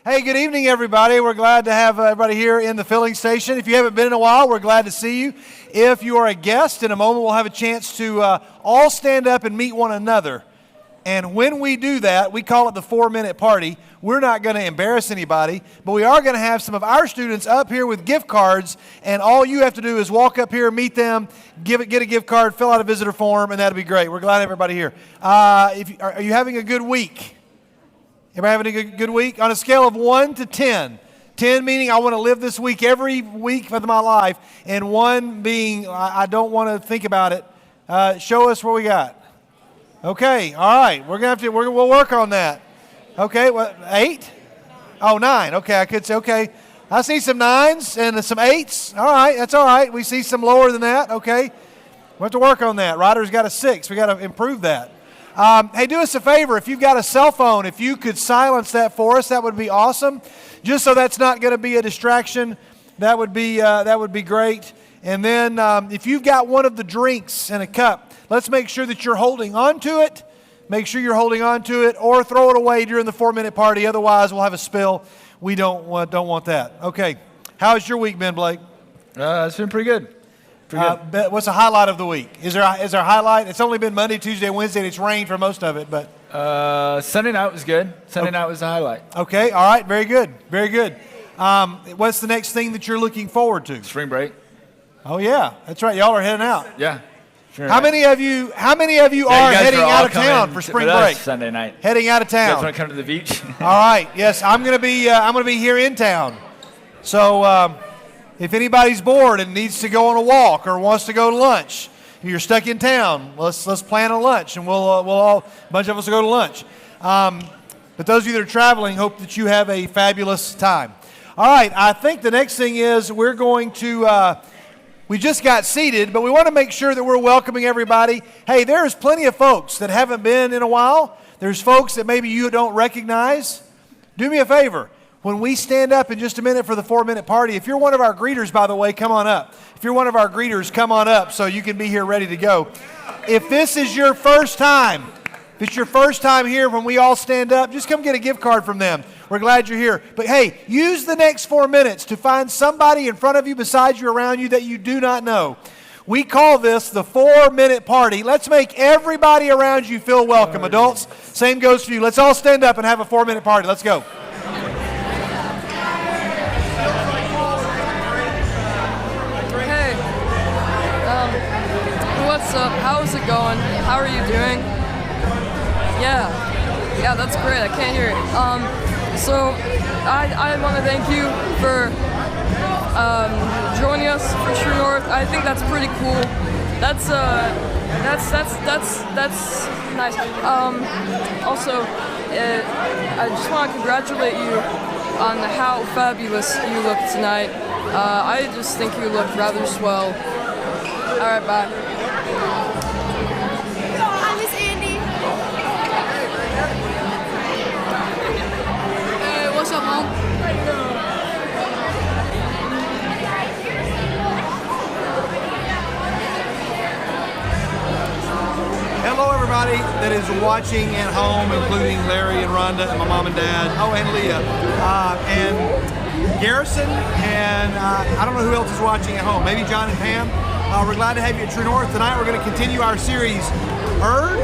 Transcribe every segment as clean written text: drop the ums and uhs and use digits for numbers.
Hey, good evening, everybody. We're glad to have everybody here in the filling station. If you haven't been in a while, we're glad to see you. If you are a guest, in a moment we'll have a chance to all stand up and meet one another. And when we do that, we call it the 4-minute party. We're not going to embarrass anybody, but we are going to have some of our students up here with gift cards, and all you have to do is walk up here, meet them, get a gift card, fill out a visitor form, and that'll be great. We're glad to have everybody here. Are you having a good week? Everybody having a good week? On a scale of 1 to 10. 10 meaning I want to live this week every week of my life, and 1 being I don't want to think about it. Show us what we got. Okay, all right. We'll work on that. Okay, what? 8? Oh, 9. Okay, I could say okay. I see some 9s and some 8s. All right, that's all right. We see some lower than that. Okay, we have to work on that. Ryder's got a 6. We got to improve that. Hey, do us a favor. If you've got a cell phone, if you could silence that for us, that would be awesome. Just so that's not going to be a distraction, that would be great. And then if you've got one of the drinks in a cup, let's make sure that you're holding on to it. Make sure you're holding on to it, or throw it away during the 4-minute party. Otherwise, we'll have a spill. We don't want that. Okay. How's your week been, Blake? It's been pretty good. What's the highlight of the week? Is there a highlight? It's only been Monday, Tuesday, Wednesday, and it's rained for most of it. But Sunday night was good. Sunday night was the highlight. Okay, all right, very good, very good. What's the next thing that you're looking forward to? Spring break. Oh yeah, that's right. Y'all are heading out. Yeah. Sure. How many of you are heading out of town for spring break? Sunday night. Heading out of town. You guys want to come to the beach? All right. Yes, I'm gonna be here in town. So. If anybody's bored and needs to go on a walk or wants to go to lunch, if you're stuck in town, let's plan a lunch, and we'll all a bunch of us will go to lunch. But those of you that are traveling, hope that you have a fabulous time. All right, I think the next thing is we're going to. We just got seated, but we want to make sure that we're welcoming everybody. Hey, there's plenty of folks that haven't been in a while. There's folks that maybe you don't recognize. Do me a favor. When we stand up in just a minute for the 4-minute party, if you're one of our greeters, by the way, come on up. If you're one of our greeters, come on up so you can be here ready to go. If this is your first time, if it's your first time here when we all stand up, just come get a gift card from them. We're glad you're here. But hey, use the next 4 minutes to find somebody in front of you, beside you, around you that you do not know. We call this the 4-minute party. Let's make everybody around you feel welcome. Adults, same goes for you. Let's all stand up and have a 4-minute party. Let's go. What's up? How's it going? How are you doing? Yeah, that's great. I can't hear it. So I want to thank you for joining us for True North. I think that's pretty cool. That's nice. Also, I just want to congratulate you on how fabulous you look tonight. I just think you look rather swell. All right, bye. Hi, Miss Andy. Hey, what's up, Mom? Hello, everybody that is watching at home, including Larry and Rhonda and my mom and dad. Oh, and Leah. And Garrison, and I don't know who else is watching at home. Maybe John and Pam. We're glad to have you at True North. Tonight we're going to continue our series, Heard,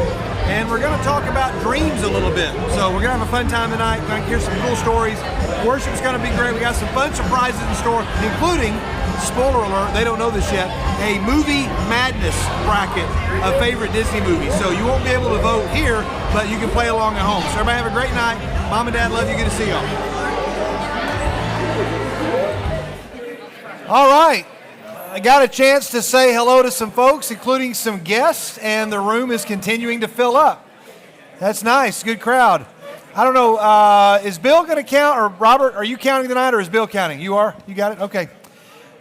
and we're going to talk about dreams a little bit. So we're going to have a fun time tonight. We're going to hear some cool stories. Worship's going to be great. We got some fun surprises in store, including, spoiler alert, they don't know this yet, a movie madness bracket of favorite Disney movies. So you won't be able to vote here, but you can play along at home. So everybody have a great night. Mom and Dad love you. Good to see y'all. All right. I got a chance to say hello to some folks, including some guests, and the room is continuing to fill up. That's nice. Good crowd. I don't know, is Bill going to count, or Robert, are you counting tonight, or is Bill counting? You are? You got it? Okay.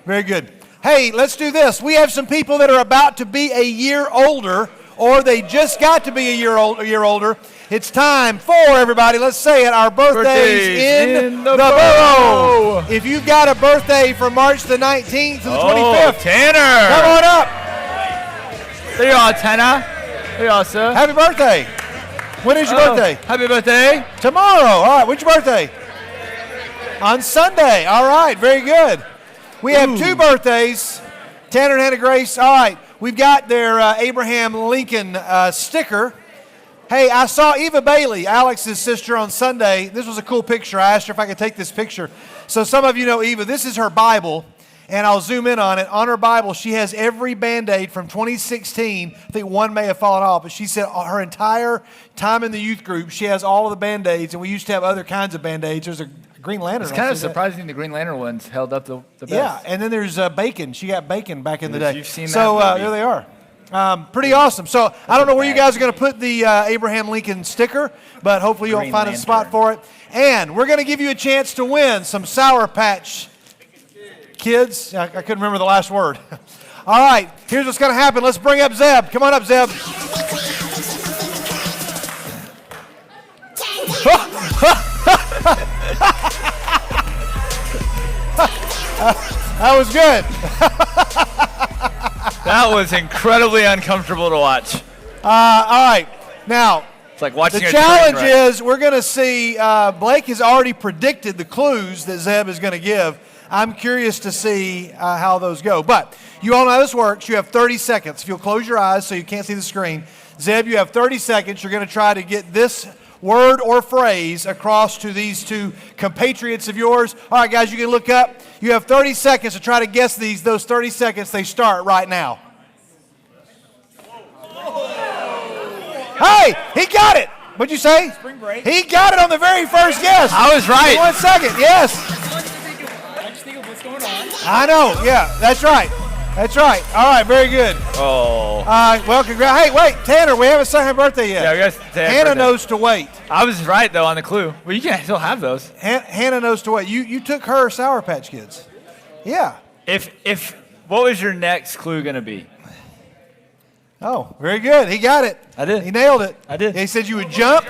Very good. Hey, let's do this. We have some people that are about to be a year older, or they just got to be a year older. It's time for, everybody, let's say it, our birthdays in the borough. If you've got a birthday from March the 19th to the 25th, Tanner. come on up. There you are, Tanner. There you are, sir. Happy birthday. When is your birthday? Happy birthday. Tomorrow. All right, when's your birthday? On Sunday. All right, very good. We have two birthdays, Tanner and Hannah Grace. All right, we've got their Abraham Lincoln sticker. Hey, I saw Eva Bailey, Alex's sister, on Sunday. This was a cool picture. I asked her if I could take this picture. So some of you know Eva. This is her Bible, and I'll zoom in on it. On her Bible, she has every Band-Aid from 2016. I think one may have fallen off, but she said her entire time in the youth group, she has all of the Band-Aids, and we used to have other kinds of Band-Aids. There's a Green Lantern. It's kind of surprising the Green Lantern ones held up the best. Yeah, and then there's bacon. She got bacon back in the day. You've seen that so movie. there they are. Pretty awesome. So I don't know where you guys are going to put the Abraham Lincoln sticker, but hopefully you'll find a spot for it. And we're going to give you a chance to win some Sour Patch Kids. I couldn't remember the last word. All right, here's what's going to happen. Let's bring up Zeb. Come on up, Zeb. That was good. That was incredibly uncomfortable to watch. All right, now It's like watching the a challenge train wreck. is we're going to see. Blake has already predicted the clues that Zeb is going to give. I'm curious to see how those go. But you all know how this works. You have 30 seconds. If you'll close your eyes so you can't see the screen. Zeb, you have 30 seconds. You're going to try to get this word or phrase across to these two compatriots of yours. All right, guys, you can look up. You have 30 seconds to try to guess these. Those 30 seconds, they start right now. Hey, he got it. What'd you say? Spring break. He got it on the very first guess. I was right. 1 second, yes. I just think of what's going on. I know, yeah, that's right. That's right. All right, very good. Oh. Well, congrats. Hey, wait, Tanner, we haven't sung happy birthday yet. Yeah, we guys. Hannah knows to wait. I was right though on the clue. Well, you can still have those. Hannah knows to wait. You took her Sour Patch Kids. Yeah. If what was your next clue gonna be? Oh, very good. He got it. I did. He nailed it. I did. He said you would jump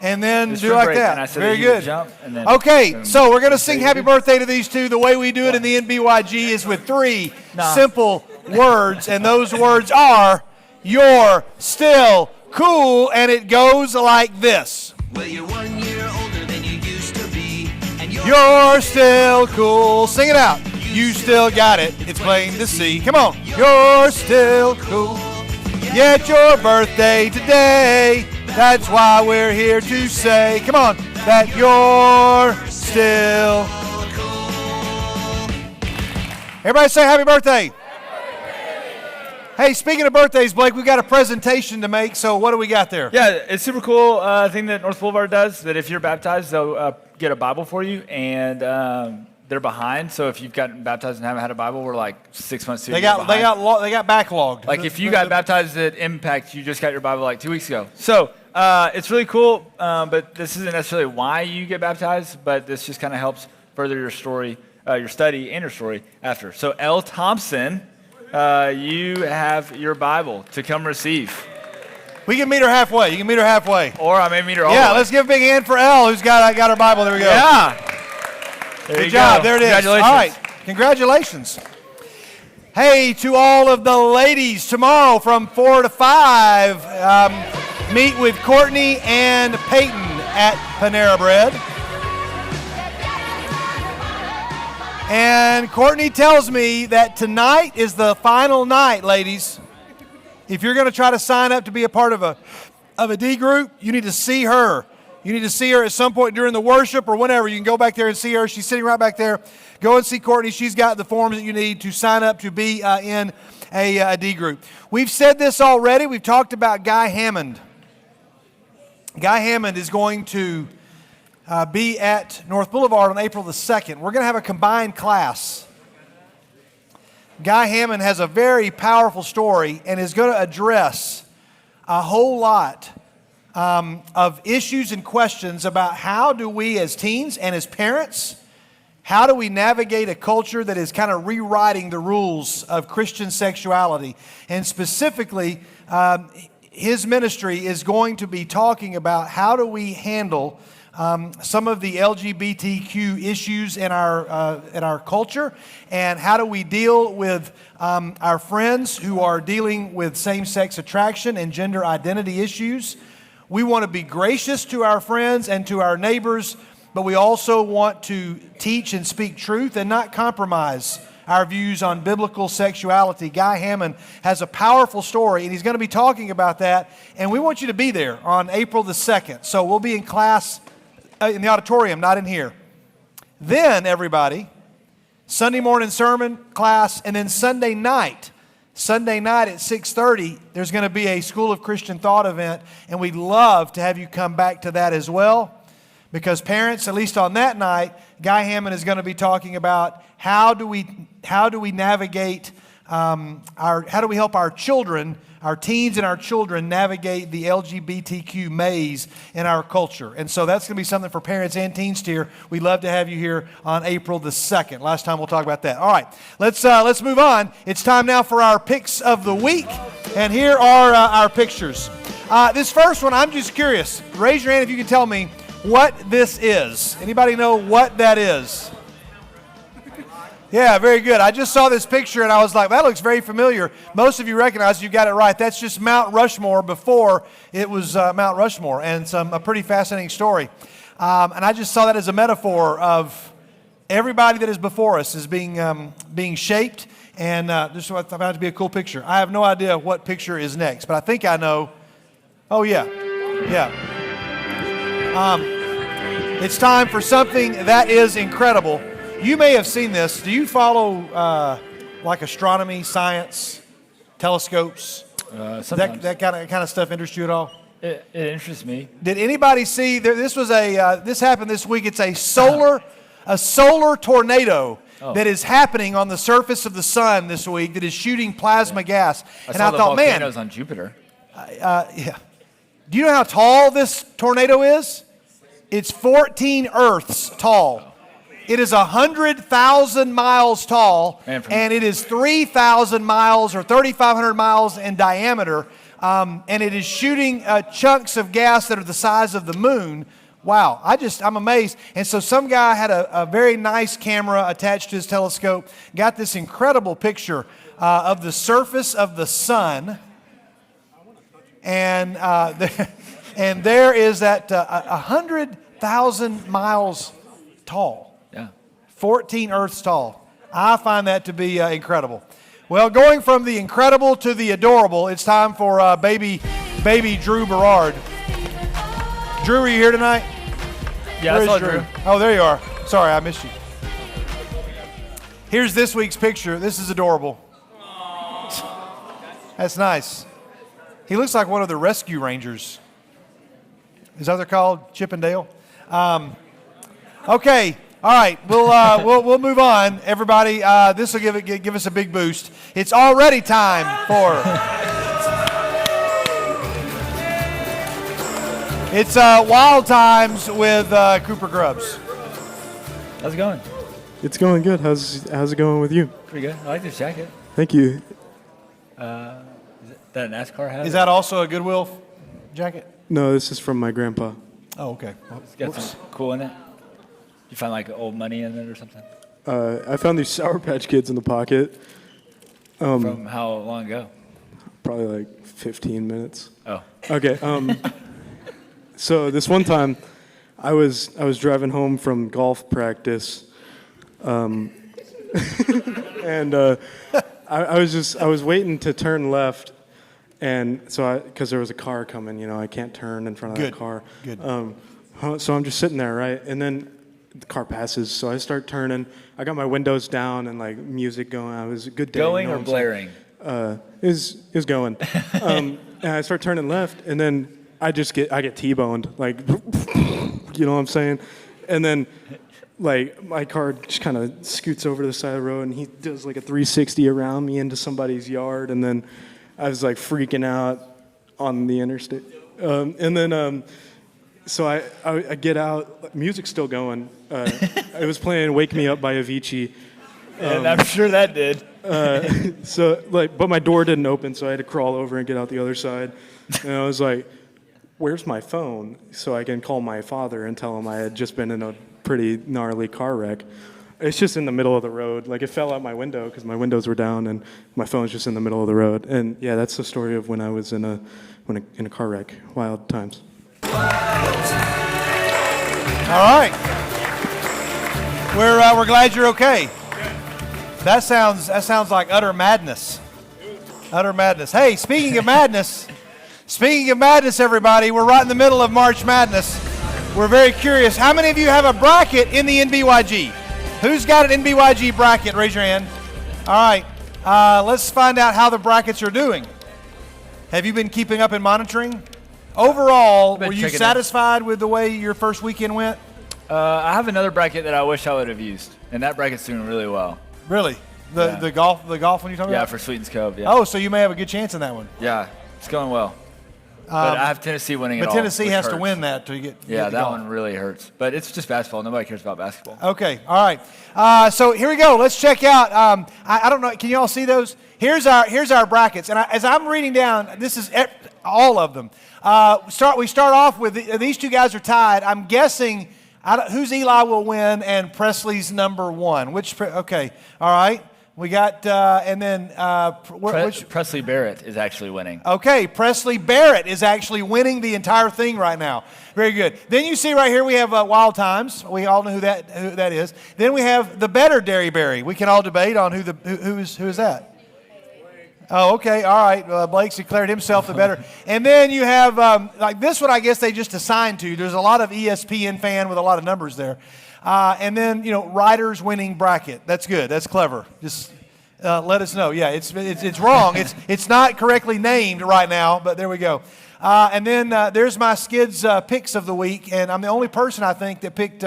and then Just do spring like break, that. and I said Very that you would good. jump, and then Okay, boom. so we're going to sing you happy do. birthday to these two. The way we do it in the NBYG is with three simple words, and those words are, "You're still cool," and it goes like this. Well, you're 1 year older than you used to be, and You're still cool. Sing it out. You still got it. It's plain to see. Come on. You're still cool. Yet your birthday today. That's why we're here to say, come on, that you're still cool. Everybody say happy birthday. Hey, speaking of birthdays, Blake, we've got a presentation to make, so what do we got there? Yeah, it's super cool thing that North Boulevard does, that if you're baptized, they'll get a Bible for you, and they're behind. So if you've gotten baptized and haven't had a Bible, we're like 6 months too. They got backlogged. Like if you got baptized at Impact, you just got your Bible like 2 weeks ago. So it's really cool, but this isn't necessarily why you get baptized, but this just kind of helps further your story, your study and your story after. So L. Thompson, you have your Bible to come receive. We can meet her halfway. You can meet her halfway. Or I may meet her all the Yeah, way. let's give a big hand for Elle, who's got her Bible. There we go. Yeah. There Good you job. go. There it is. Congratulations. All right. Congratulations. Hey, to all of the ladies, tomorrow from 4 to 5, meet with Courtney and Peyton at Panera Bread. And Courtney tells me that tonight is the final night, ladies. If you're going to try to sign up to be a part of a D group, you need to see her. You need to see her at some point during the worship or whenever. You can go back there and see her. She's sitting right back there. Go and see Courtney. She's got the forms that you need to sign up to be in a D group. We've said this already. We've talked about Guy Hammond. Guy Hammond is going to be at North Boulevard on April the 2nd. We're going to have a combined class. Guy Hammond has a very powerful story and is going to address a whole lot of issues and questions about how do we as teens and as parents, how do we navigate a culture that is kind of rewriting the rules of Christian sexuality? And specifically, his ministry is going to be talking about how do we handle some of the LGBTQ issues in our culture, and how do we deal with our friends who are dealing with same-sex attraction and gender identity issues. We want to be gracious to our friends and to our neighbors, but we also want to teach and speak truth and not compromise our views on biblical sexuality. Guy Hammond has a powerful story, and he's going to be talking about that, and we want you to be there on April the 2nd. So we'll be in class in the auditorium, not in here. Then, everybody, Sunday morning sermon class, and then Sunday night at 6:30, there's going to be a School of Christian Thought event, and we'd love to have you come back to that as well. Because parents, at least on that night, Guy Hammond is going to be talking about how do we navigate how do we help our children, our teens and our children navigate the LGBTQ maze in our culture. And so that's going to be something for parents and teens to hear. We'd love to have you here on April the 2nd. Last time we'll talk about that. All right, let's move on. It's time now for our picks of the week, and here are our pictures. This first one, I'm just curious. Raise your hand if you can tell me what this is. Anybody know what that is? Yeah, very good. I just saw this picture and I was like, that looks very familiar. Most of you recognize, you got it right. That's just Mount Rushmore before it was Mount Rushmore, and it's a pretty fascinating story. And I just saw that as a metaphor of everybody that is before us is being shaped, and this I found it to be a cool picture. I have no idea what picture is next, but I think I know. Oh, yeah. It's time for something that is incredible. You may have seen this. Do you follow like astronomy, science, telescopes? Sometimes. That kind of stuff interest you at all? It interests me. Did anybody see? This happened this week. It's a solar tornado that is happening on the surface of the sun this week that is shooting plasma gas. I saw the volcanoes on Jupiter. Yeah. Do you know how tall this tornado is? It's 14 Earths tall. It is 100,000 miles tall, and it is 3,000 miles or 3,500 miles in diameter, and it is shooting chunks of gas that are the size of the moon. Wow, I'm amazed. And so some guy had a very nice camera attached to his telescope, got this incredible picture of the surface of the sun, and and there is that 100,000 miles tall. 14 Earths tall. I find that to be incredible. Well, going from the incredible to the adorable, it's time for baby Drew Berard. Drew, are you here tonight? Yeah, I saw Drew. Oh, there you are. Sorry, I missed you. Here's this week's picture. This is adorable. That's nice. He looks like one of the rescue rangers. Is that what they're called? Chip and Dale? Okay. All right, we'll move on, everybody. This will give us a big boost. It's already time for. It's Wild Times with Cooper Grubbs. How's it going? It's going good. How's it going with you? Pretty good. I like this jacket. Thank you. Is that a NASCAR hat? Is that also a Goodwill jacket? No, this is from my grandpa. Oh, okay. It's got some cool in it. You find like old money in it or something? I found these Sour Patch Kids in the pocket. From how long ago? Probably like 15 minutes. Oh. Okay. So this one time, I was driving home from golf practice, and I was waiting to turn left, and so because there was a car coming, I can't turn in front of that car. Good. So I'm just sitting there, right, and then the car passes, so I start turning. I got my windows down and like music going. It was a good day. Going or blaring? It was going. And I start turning left, and then I get T-boned, like, you know what I'm saying? And then, like, my car just kind of scoots over to the side of the road, and he does like a 360 around me into somebody's yard, and then I was like freaking out on the interstate. So I get out, music's still going. I was playing Wake Me Up by Avicii. And I'm sure that did. But my door didn't open, so I had to crawl over and get out the other side. And I was like, where's my phone? So I can call my father and tell him I had just been in a pretty gnarly car wreck. It's just in the middle of the road. Like, it fell out my window because my windows were down, and my phone's just in the middle of the road. And yeah, that's the story of when I was in a car wreck. Wild times. All right. We're glad you're okay. That sounds like utter madness. Utter madness. Hey, speaking of madness, everybody, we're right in the middle of March Madness. We're very curious. How many of you have a bracket in the NBYG? Who's got an NBYG bracket? Raise your hand. All right. Let's find out how the brackets are doing. Have you been keeping up and monitoring? Overall, were you satisfied with the way your first weekend went? I have another bracket that I wish I would have used, and that bracket's doing really well. Really? The golf one you're talking about? Yeah, for Sweetens Cove. Yeah. Oh, so you may have a good chance in that one. Yeah, it's going well. But I have Tennessee winning it all. But Tennessee has to hurts. win that to get. Yeah, get that golf. one really hurts. But it's just basketball. Nobody cares about basketball. Okay, all right. So here we go. Let's check out. I don't know. Can you all see those? Here's our brackets. And as I'm reading down, this is all of them. We start off with these two guys are tied. I'm guessing whose Eli will win and Presley's number one. Okay, all right. We got and then Presley Barrett is actually winning. Okay, Presley Barrett is actually winning the entire thing right now. Very good. Then you see right here we have Wild Times. We all know who that is. Then we have the better Derryberry. We can all debate on who is that. Oh, okay, all right. Blake's declared himself the better. And then you have like this one. I guess they just assigned to. There's a lot of ESPN fan with a lot of numbers there. And then, Riders winning bracket. That's good. That's clever. Just let us know. Yeah, it's wrong. It's not correctly named right now, but there we go. And then there's my Skids picks of the week, and I'm the only person I think that picked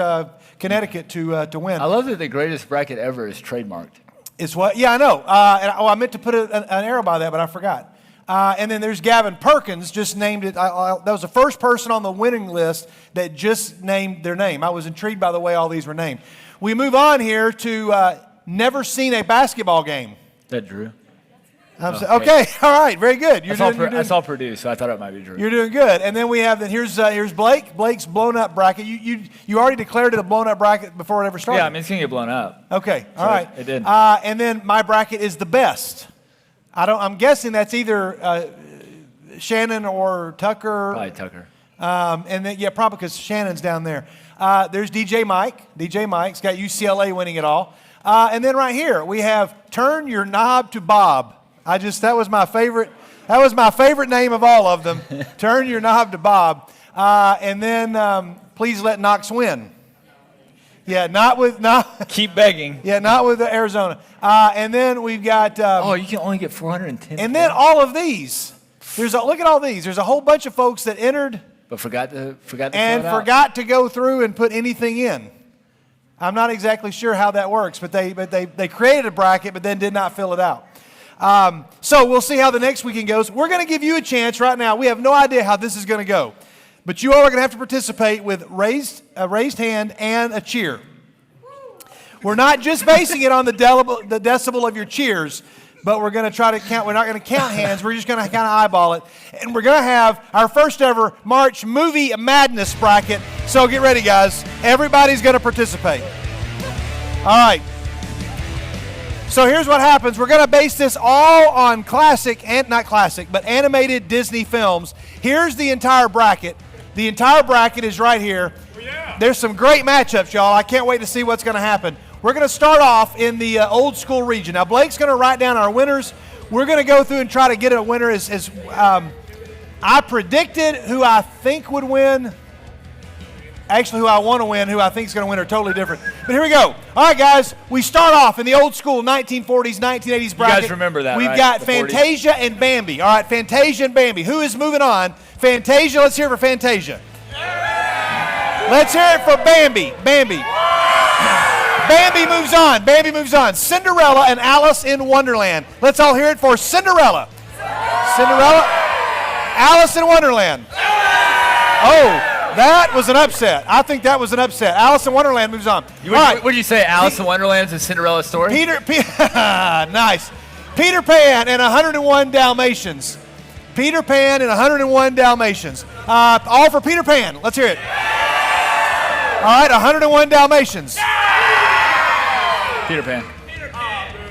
Connecticut to win. I love that the greatest bracket ever is trademarked. It's what? Yeah, I know. I meant to put an arrow by that, but I forgot. And then there's Gavin Perkins, just named it. That was the first person on the winning list that just named their name. I was intrigued by the way all these were named. We move on here to never seen a basketball game. Is that Drew? Okay, all right, very good. I saw Purdue, so I thought it might be Drew. You're doing good. And then we have, here's Blake. Blake's blown up bracket. You already declared it a blown up bracket before it ever started. Yeah, I mean, it's going to get blown up. Okay, all right. It did. And then my bracket is the best. I'm guessing that's either Shannon or Tucker. Probably Tucker. And then, probably because Shannon's down there. There's DJ Mike. DJ Mike's got UCLA winning it all. And then right here we have Turn Your Knob to Bob. That was my favorite. That was my favorite name of all of them. Turn Your Knob to Bob. And then Please Let Knox Win. Yeah, not Keep begging. Yeah, not with Arizona. And then we've got. You can only get 410. And then all of these. Look at all these. There's a whole bunch of folks that entered, but forgot to go through and put anything in. I'm not exactly sure how that works, but they created a bracket, but then did not fill it out. So we'll see how the next weekend goes. We're going to give you a chance right now. We have no idea how this is going to go. But you all are going to have to participate with a raised hand and a cheer. We're not just basing it on the decibel of your cheers, but we're going to try to count. We're not going to count hands. We're just going to kind of eyeball it. And we're going to have our first ever March Movie Madness bracket. So get ready, guys. Everybody's going to participate. All right. So here's what happens. We're going to base this all on animated Disney films. Here's the entire bracket. The entire bracket is right here. There's some great matchups, y'all. I can't wait to see what's going to happen. We're going to start off in the old school region. Now, Blake's going to write down our winners. We're going to go through and try to get a winner as I predicted who I think would win. Actually, who I want to win, who I think is going to win are totally different. But here we go. All right, guys, we start off in the old school 1940s, 1980s bracket. You guys remember that, We've right? got The Fantasia 40s. and Bambi. All right, Fantasia and Bambi. Who is moving on? Fantasia, let's hear it for Fantasia. Let's hear it for Bambi. Bambi moves on. Bambi moves on. Cinderella and Alice in Wonderland. Let's all hear it for Cinderella. Alice in Wonderland. Oh. That was an upset. I think that was an upset. Alice in Wonderland moves on. What did you say? Alice in Wonderland is a Cinderella story? Nice. Peter Pan and 101 Dalmatians. Peter Pan and 101 Dalmatians. All for Peter Pan. Let's hear it. All right, 101 Dalmatians. Peter Pan.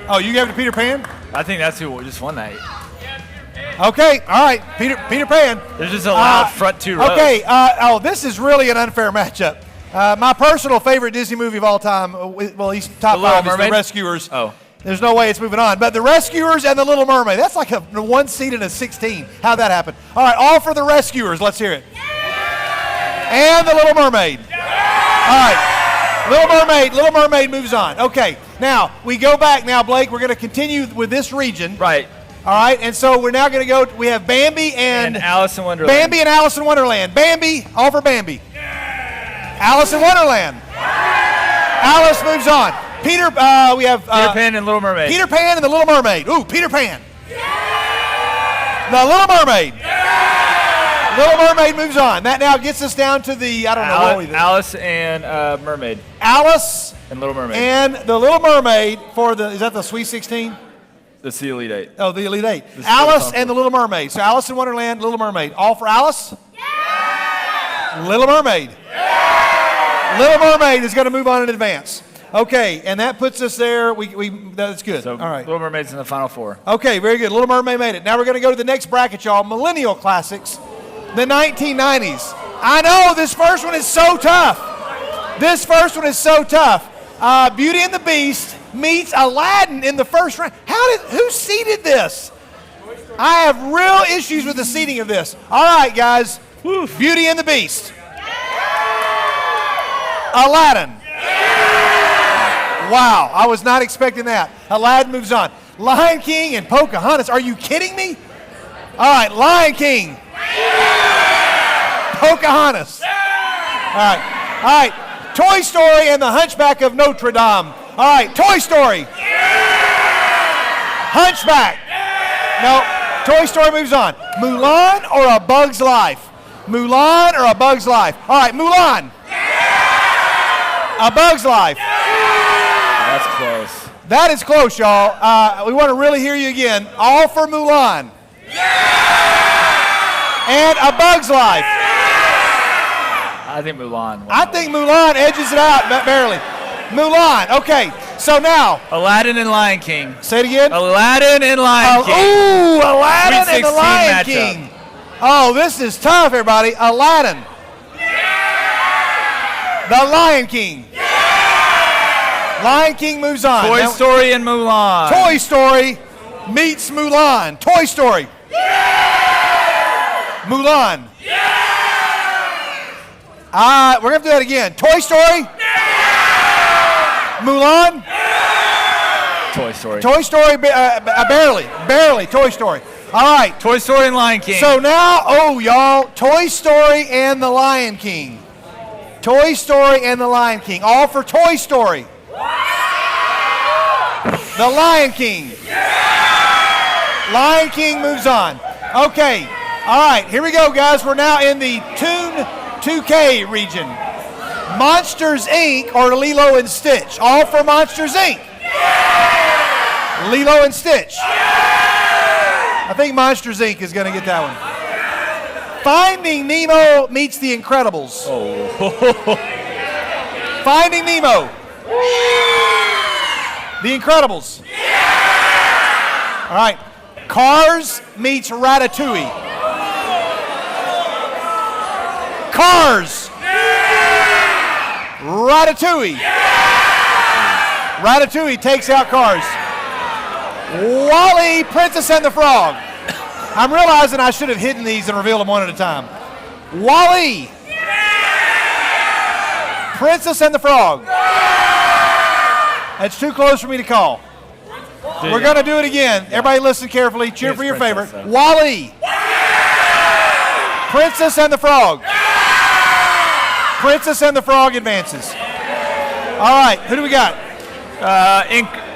Oh, you gave it to Peter Pan? I think that's who just won that. Okay, all right, Peter Pan. There's just a loud front two rows. Okay, this is really an unfair matchup. My personal favorite Disney movie of all time, well, he's top The Little 5 is The Mermaid? Rescuers. Oh. There's no way it's moving on. But The Rescuers and The Little Mermaid, that's like a 1 seed in a 16. How'd that happen? All right, all for The Rescuers. Let's hear it. And The Little Mermaid. All right. Little Mermaid moves on. Okay, now we go back now, Blake. We're going to continue with this region. Right. All right, and so we're now going to go, we have Bambi and Alice in Wonderland. Bambi and Alice in Wonderland. Bambi, all for Bambi. Alice in Wonderland. Alice moves on. Peter, we have Peter Pan and Little Mermaid. Peter Pan and the Little Mermaid. Ooh, Peter Pan. The Little Mermaid. Little Mermaid moves on. That now gets us down to the, I don't know what we did. Alice and Mermaid. Alice And Little Mermaid. and the Little Mermaid for the, is that the Sweet 16? That's the Elite Eight. Oh, the Elite Eight. This is Alice the and the Little Mermaid. So Alice in Wonderland, Little Mermaid. All for Alice? Little Mermaid. Little Mermaid is going to move on in advance. Okay, and that puts us there. That's good. So All right. Little Mermaid's in the final 4. Okay, very good. Little Mermaid made it. Now we're going to go to the next bracket, y'all. Millennial Classics, the 1990s. I know this first one is so tough. This first one is so tough. Beauty and the Beast meets Aladdin in the first round. Who seeded this? I have real issues with the seeding of this. All right, guys. Beauty and the Beast. Aladdin. Wow, I was not expecting that. Aladdin moves on. Lion King and Pocahontas. Are you kidding me? All right, Lion King. Pocahontas. All right. Toy Story and the Hunchback of Notre Dame. All right, Toy Story. Hunchback. No, Toy Story moves on. Mulan or A Bug's Life? Mulan or A Bug's Life? All right, Mulan. A Bug's Life. That's close. That is close, y'all. We want to really hear you again. All for Mulan. And A Bug's Life. I think Mulan. I think Mulan edges it out, but barely. Mulan. Okay, so now. Aladdin and Lion King. Say it again. Aladdin and Lion King. Ooh, Aladdin Sweet and the 16 Lion matchup. King. Oh, this is tough, everybody. Aladdin. The Lion King. Lion King moves on. Toy Story and Mulan. Toy Story meets Mulan. Toy Story. Mulan. We're going to do that again. Toy Story. Mulan. Toy Story. Toy Story, barely. Toy Story. All right. Toy Story and Lion King. So now, y'all, Toy Story and the Lion King. Toy Story and the Lion King. All for Toy Story. The Lion King. Lion King moves on. Okay. All right. Here we go, guys. We're now in the Toon 2K region. Monsters, Inc. or Lilo and Stitch. All for Monsters, Inc. Lilo and Stitch. I think Monsters, Inc. is going to get that one. Finding Nemo meets The Incredibles. Finding Nemo. The Incredibles. All right. Cars meets Ratatouille. Cars. Ratatouille. Ratatouille takes out Cars. Wall-E, Princess and the Frog. I'm realizing I should have hidden these and revealed them one at a time. Wall-E. Princess and the Frog. That's too close for me to call. We're going to do it again. Everybody listen carefully. Cheer for your favorite. Wall-E. Princess and the Frog. Princess and the Frog advances. All right, who do we got?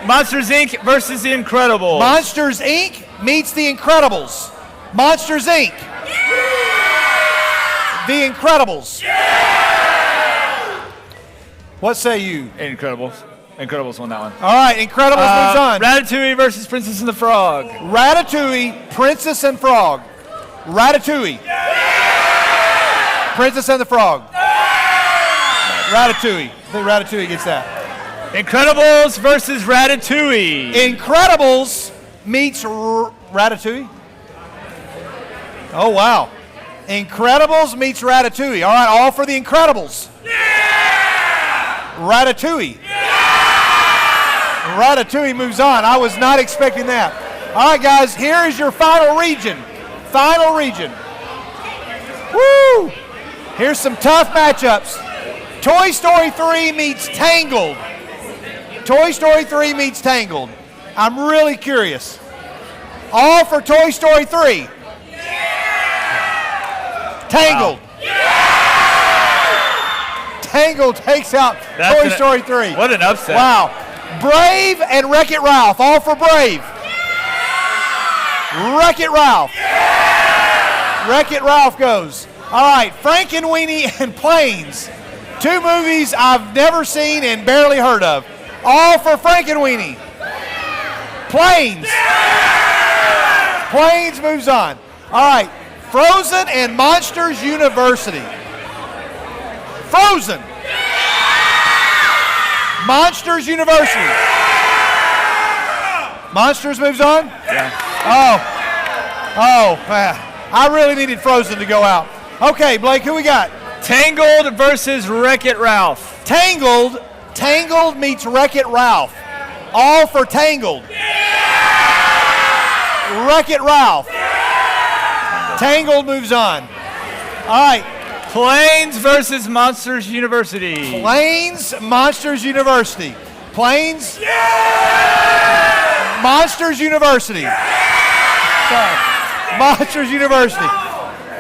Monsters, Inc. versus The Incredibles. Monsters, Inc. meets The Incredibles. Monsters, Inc. The Incredibles. What say you? Incredibles. Incredibles won that one. All right, Incredibles moves on. Ratatouille versus Princess and the Frog. Ratatouille, Princess and Frog. Ratatouille. Princess and the Frog. Ratatouille. I think Ratatouille gets that. Incredibles versus Ratatouille. Incredibles meets Ratatouille. Oh, wow. Incredibles meets Ratatouille. All right, all for the Incredibles. Ratatouille. Ratatouille moves on. I was not expecting that. All right, guys, here is your final region. Final region. Woo! Here's some tough matchups. Toy Story 3 meets Tangled. Toy Story 3 meets Tangled. I'm really curious. All for Toy Story 3. Tangled. Tangled takes out Toy Story 3. What an upset. Wow. Brave and Wreck-It Ralph. All for Brave. Wreck-It Ralph. Wreck-It Ralph goes. All right, Frankenweenie and Planes. Two movies I've never seen and barely heard of. All for Frankenweenie. Planes. Planes moves on. All right, Frozen and Monsters University. Frozen. Monsters University. Monsters moves on? Yeah. Oh, man. I really needed Frozen to go out. Okay, Blake, who we got? Tangled versus Wreck-It Ralph. Tangled meets Wreck-It Ralph. All for Tangled. Wreck-It Ralph. Tangled moves on. All right. Planes versus Monsters University. Planes, Monsters University. Planes, Monsters University. Sorry. Monsters University.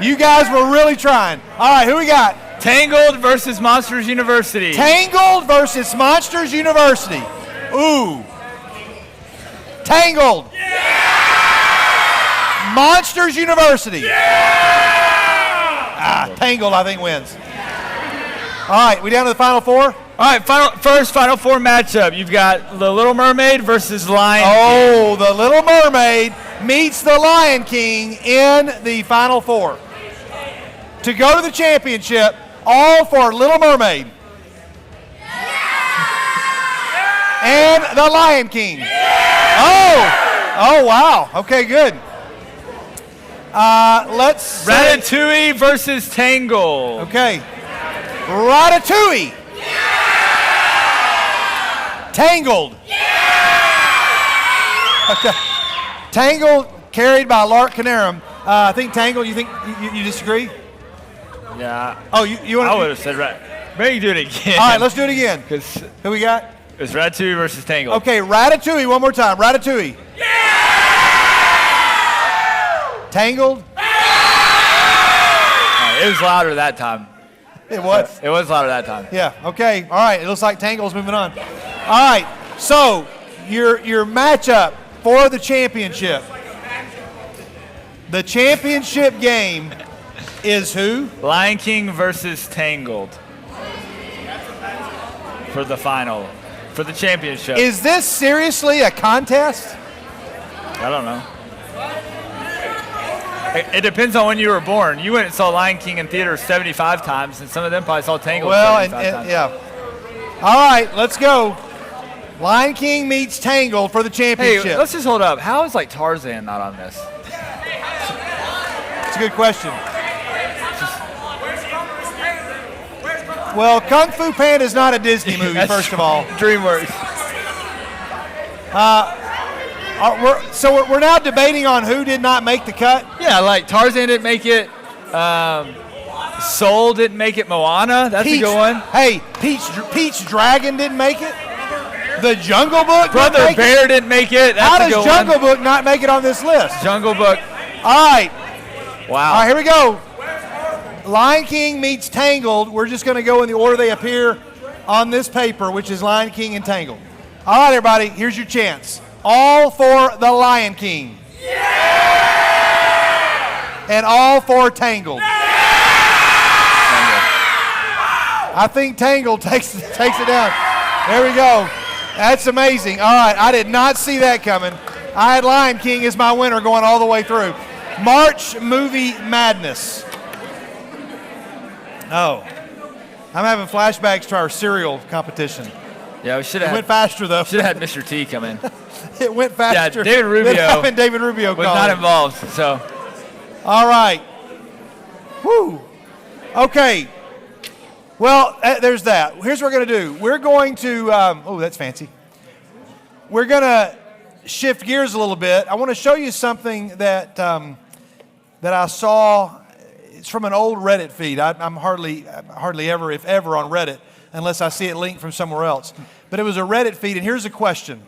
You guys were really trying. All right, who we got? Tangled versus Monsters University. Tangled versus Monsters University. Ooh. Tangled. Monsters University. Tangled, I think, wins. All right, we down to the final four? All right, final four matchup. You've got The Little Mermaid versus Lion King. Oh, The Little Mermaid meets The Lion King in the final four. To go to the championship, all for Little Mermaid. And The Lion King. Oh, wow. Okay, good. Let's say, Ratatouille versus Tangled. okay. Ratatouille. Tangled. Okay. Tangled carried by Lark Canarum. I think Tangled, you think you disagree? Yeah. Oh, you want I to? would have said maybe do it again. All right, let's do it again. Because Who we got? it's Ratatouille versus Tangled. Okay, Ratatouille, one more time. Ratatouille. Tangled. It was louder that time. It was. It was louder that time. Yeah, okay. All right, it looks like Tangled's moving on. All right, so your matchup for the championship. The championship game is who? Lion King versus Tangled. For the final. For the championship. Is this seriously a contest? I don't know. It depends on when you were born. You went and saw Lion King in theater 75 times, and some of them probably saw Tangled Well, 75 times. yeah. All right, let's go. Lion King meets Tangled for the championship. Hey, let's just hold up. How is like Tarzan not on this? It's a good question. Well, Kung Fu Panda is not a Disney movie, first of all. DreamWorks. So we're now debating on who did not make the cut? Yeah, like Tarzan didn't make it. Soul didn't make it. Moana, that's a good one. Hey, Peach Dragon didn't make it. The Jungle Book Brother didn't make Bear didn't make it. That's How a does good Jungle one. Book not make it on this list? Jungle Book. All right. Wow. All right, here we go. Lion King meets Tangled. We're just going to go in the order they appear on this paper, which is Lion King and Tangled. All right, everybody, here's your chance. All for the Lion King. And all for Tangled. I think Tangled takes it down. There we go. That's amazing. All right, I did not see that coming. I had Lion King as my winner going all the way through. March Movie Madness. Oh, I'm having flashbacks to our cereal competition. Yeah, we should It have went faster though. Should have had Mr. T come in. It went faster. Yeah, David Rubio than having David Rubio Was call not it. involved, so. All right. Whew. Okay. Well, there's that. Here's what we're going to do. We're going to, oh, that's fancy. We're going to shift gears a little bit. I want to show you something that I saw. It's from an old Reddit feed. I'm hardly ever, if ever, on Reddit unless I see it linked from somewhere else. But it was a Reddit feed, and here's a question.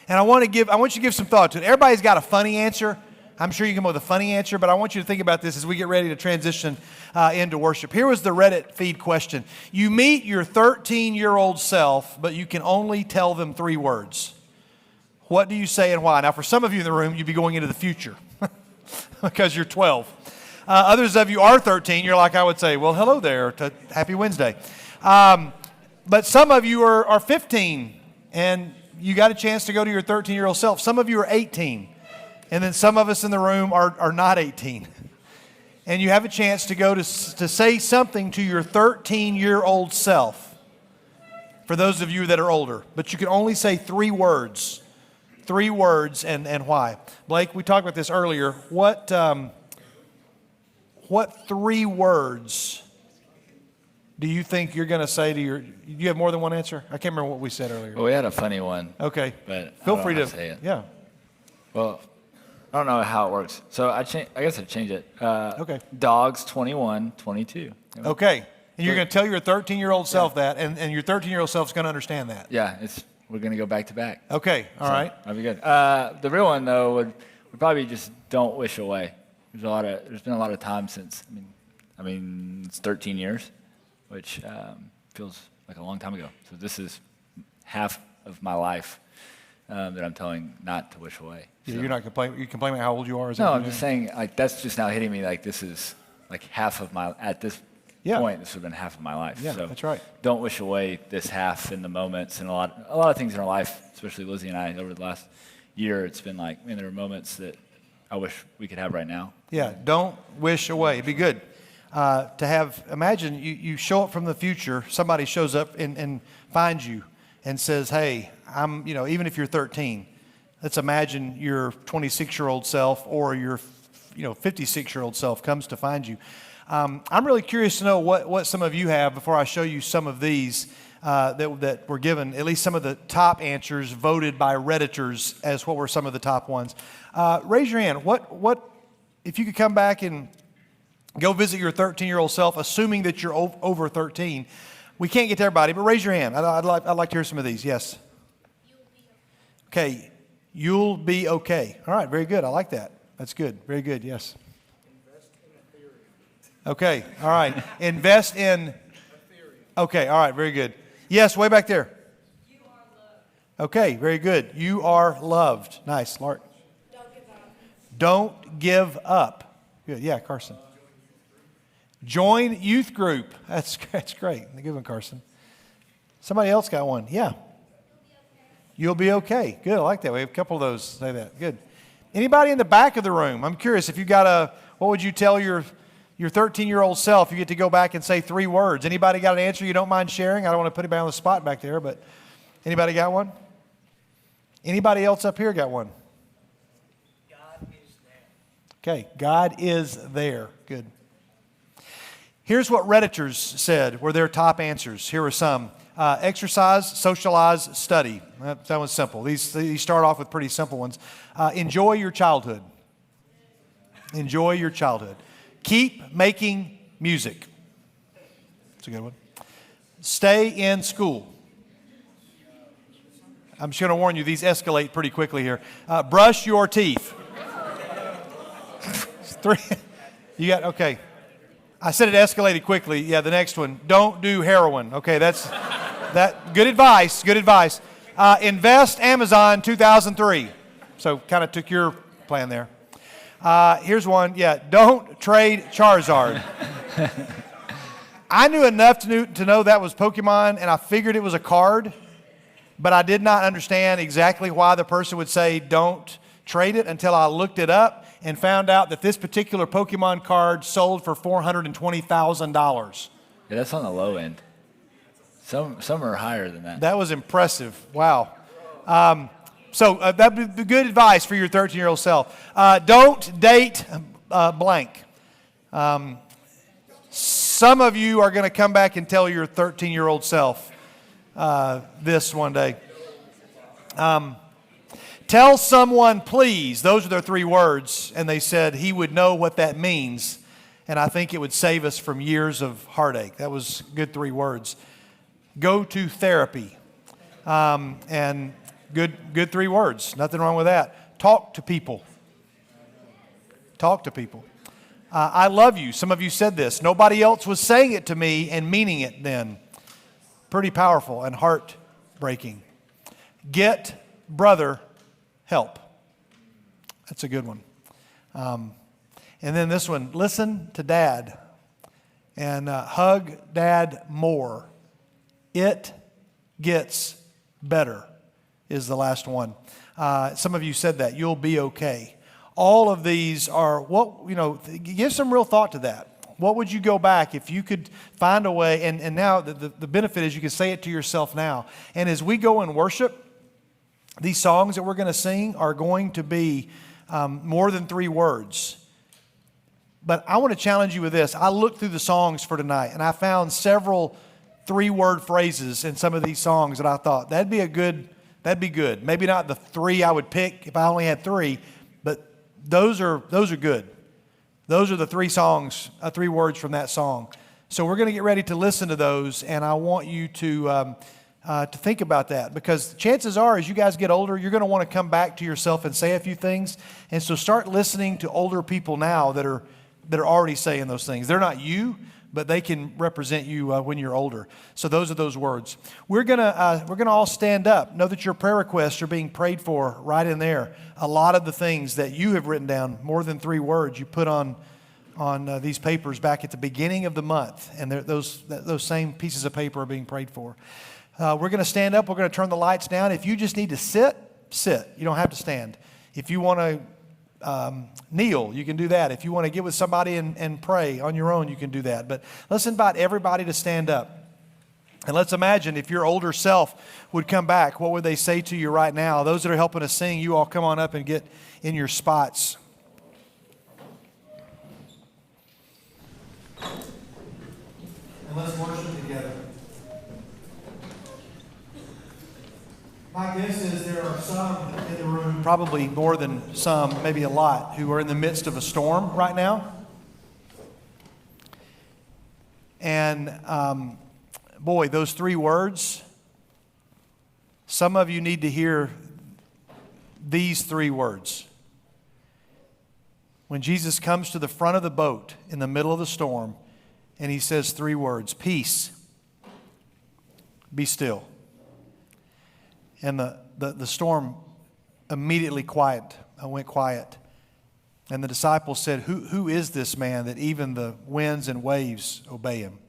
And I want you to give some thought to it. Everybody's got a funny answer. I'm sure you come up with a funny answer, but I want you to think about this as we get ready to transition into worship. Here was the Reddit feed question. You meet your 13-year-old self, but you can only tell them 3 words. What do you say and why? Now, for some of you in the room, you'd be going into the future because you're 12. Others of you are 13. You're like I would say, well, hello there. Happy Wednesday. But some of you are 15, and you got a chance to go to your 13-year-old self. Some of you are 18. And then some of us in the room are not 18. And you have a chance to go to say something to your 13-year-old self, for those of you that are older. But you can only say 3 words. 3 words and why. Blake, we talked about this earlier. What 3 words do you think you're going to say to your... Do you have more than one answer? I can't remember what we said earlier. Well, we had a funny one. Okay. But feel free to say it. Yeah. Well, I don't know how it works. So I guess I'd change it. Okay. Dogs 21, 22. Okay. And you're going to tell your 13-year-old self that, and your 13-year-old self's going to understand that. Yeah, we're going to go back to back. Okay. All right. That'd be good. The real one, though, would probably just don't wish away. There's been a lot of time since, I mean, it's 13 years, which feels like a long time ago. So this is half of my life that I'm telling not to wish away. Yeah, you're not complaining. You complaining about how old you are? No, I'm just saying, like, that's just now hitting me. Like, this is like half of my, at this point, this would have been half of my life. Yeah, so that's right. Don't wish away this half in the moments and a lot of things in our life, especially Lizzie and I, over the last year. It's been like, man, there are moments that I wish we could have right now. Yeah, don't wish away. It'd be good to have. Imagine you show up from the future. Somebody shows up and finds you and says, "Hey, I'm." Even if you're 13, let's imagine your 26-year-old self or your 56-year-old self comes to find you. I'm really curious to know what some of you have before I show you some of these that were given, at least some of the top answers voted by Redditors as what were some of the top ones. Raise your hand. What if you could come back and go visit your 13-year-old self, assuming that you're over 13. We can't get to everybody, but raise your hand. I'd like to hear some of these. Yes. Okay. You'll be okay. All right. Very good. I like that. That's good. Very good. Yes. Okay. All right. Invest in. Okay. All right. Very good. Yes. Way back there. You are loved. Okay. Very good. You are loved. Nice. Lark. Don't give up. Don't give up. Good. Yeah, Carson. Join youth group. That's great. Good one, Carson. Somebody else got one. Yeah. You'll be okay. Good. I like that. We have a couple of those say that. Good. Anybody in the back of the room? I'm curious if you got what would you tell your 13-year-old self? You get to go back and say 3 words. Anybody got an answer you don't mind sharing? I don't want to put anybody on the spot back there, but anybody got one? Anybody else up here got one? God is there. Okay. God is there. Good. Here's what Redditors said were their top answers. Here are some. Exercise, socialize, study. That was simple. These start off with pretty simple ones. Enjoy your childhood. Enjoy your childhood. Keep making music. That's a good one. Stay in school. I'm just going to warn you, these escalate pretty quickly here. Brush your teeth. 3. You got, okay. I said it escalated quickly. Yeah, the next one. Don't do heroin. Okay, that's that. Good advice. Good advice. Invest Amazon 2003. So kind of took your plan there. Here's one. Yeah, don't trade Charizard. I knew enough to know that was Pokemon, and I figured it was a card, but I did not understand exactly why the person would say don't trade it until I looked it up and found out that this particular Pokemon card sold for $420,000. Yeah, that's on the low end. Some are higher than that. That was impressive. Wow. So that would be good advice for your 13-year-old self. Don't date blank. Some of you are going to come back and tell your 13-year-old self this one day. Tell someone, please. Those are their 3 words. And they said he would know what that means. And I think it would save us from years of heartache. That was good 3 words. Go to therapy. And good 3 words. Nothing wrong with that. Talk to people. Talk to people. I love you. Some of you said this. Nobody else was saying it to me and meaning it then. Pretty powerful and heartbreaking. Get brother help. That's a good one. And then this one, listen to dad and hug dad more. It gets better is the last one. Some of you said that. You'll be okay. All of these are, give some real thought to that. What would you go back if you could find a way, and now the benefit is you can say it to yourself now. And as we go and worship, these songs that we're going to sing are going to be more than 3 words. But I want to challenge you with this. I looked through the songs for tonight, and I found several 3-word phrases in some of these songs that I thought, that'd be good. Maybe not the 3 I would pick if I only had 3, but those are good. Those are the 3 songs, 3 words from that song. So we're going to get ready to listen to those, and I want you to think about that, because chances are as you guys get older, you're going to want to come back to yourself and say a few things. And so start listening to older people now that are already saying those things. They're not you, but they can represent you when you're older. So those are those words. We're gonna all stand up. Know that your prayer requests are being prayed for right in there. A lot of the things that you have written down, more than 3 words, you put on these papers back at the beginning of the month, and those same pieces of paper are being prayed for. We're going to stand up. We're going to turn the lights down. If you just need to sit. You don't have to stand. If you want to kneel, you can do that. If you want to get with somebody and pray on your own, you can do that. But let's invite everybody to stand up. And let's imagine if your older self would come back, what would they say to you right now? Those that are helping us sing, you all come on up and get in your spots. And let's worship together. My guess is there are some in the room, probably more than some, maybe a lot, who are in the midst of a storm right now. And boy, those 3 words, some of you need to hear these 3 words. When Jesus comes to the front of the boat in the middle of the storm, and he says 3 words, peace, be still. And the storm immediately went quiet. And the disciples said, who is this man that even the winds and waves obey him?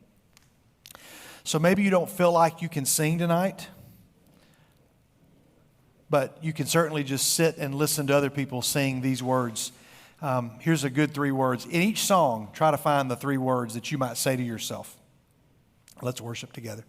So maybe you don't feel like you can sing tonight, but you can certainly just sit and listen to other people sing these words. Here's a good 3 words. In each song, try to find the 3 words that you might say to yourself. Let's worship together.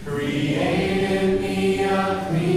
Create in me a clean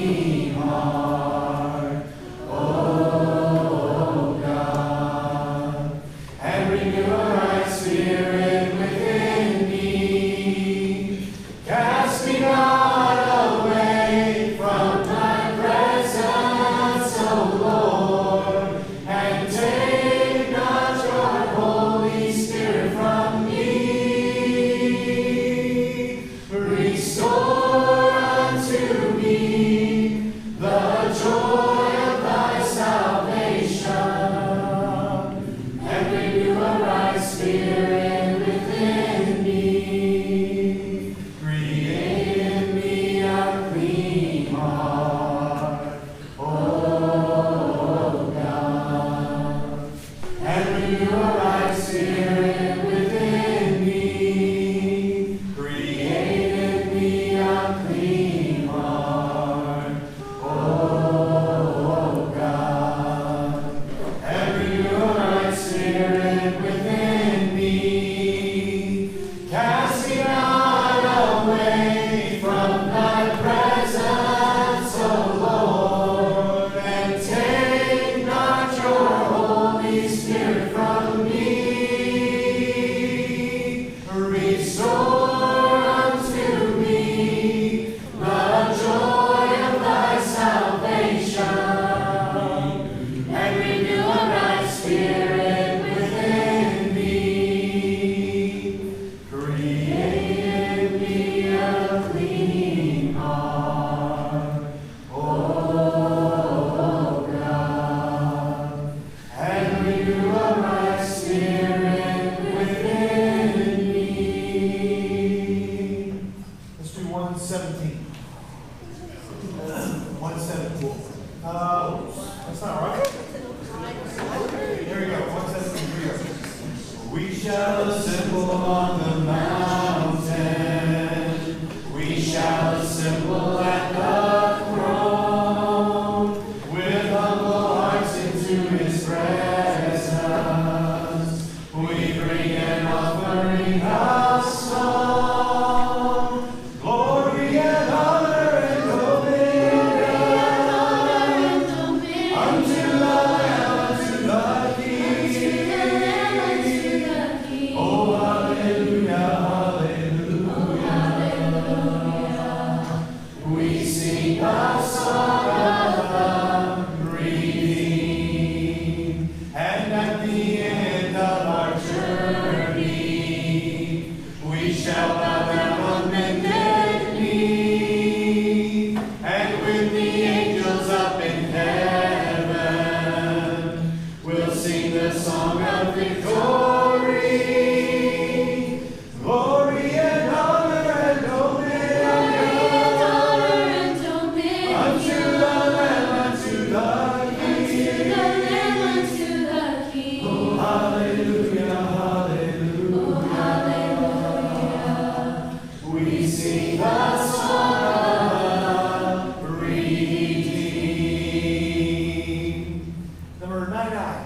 Number 99.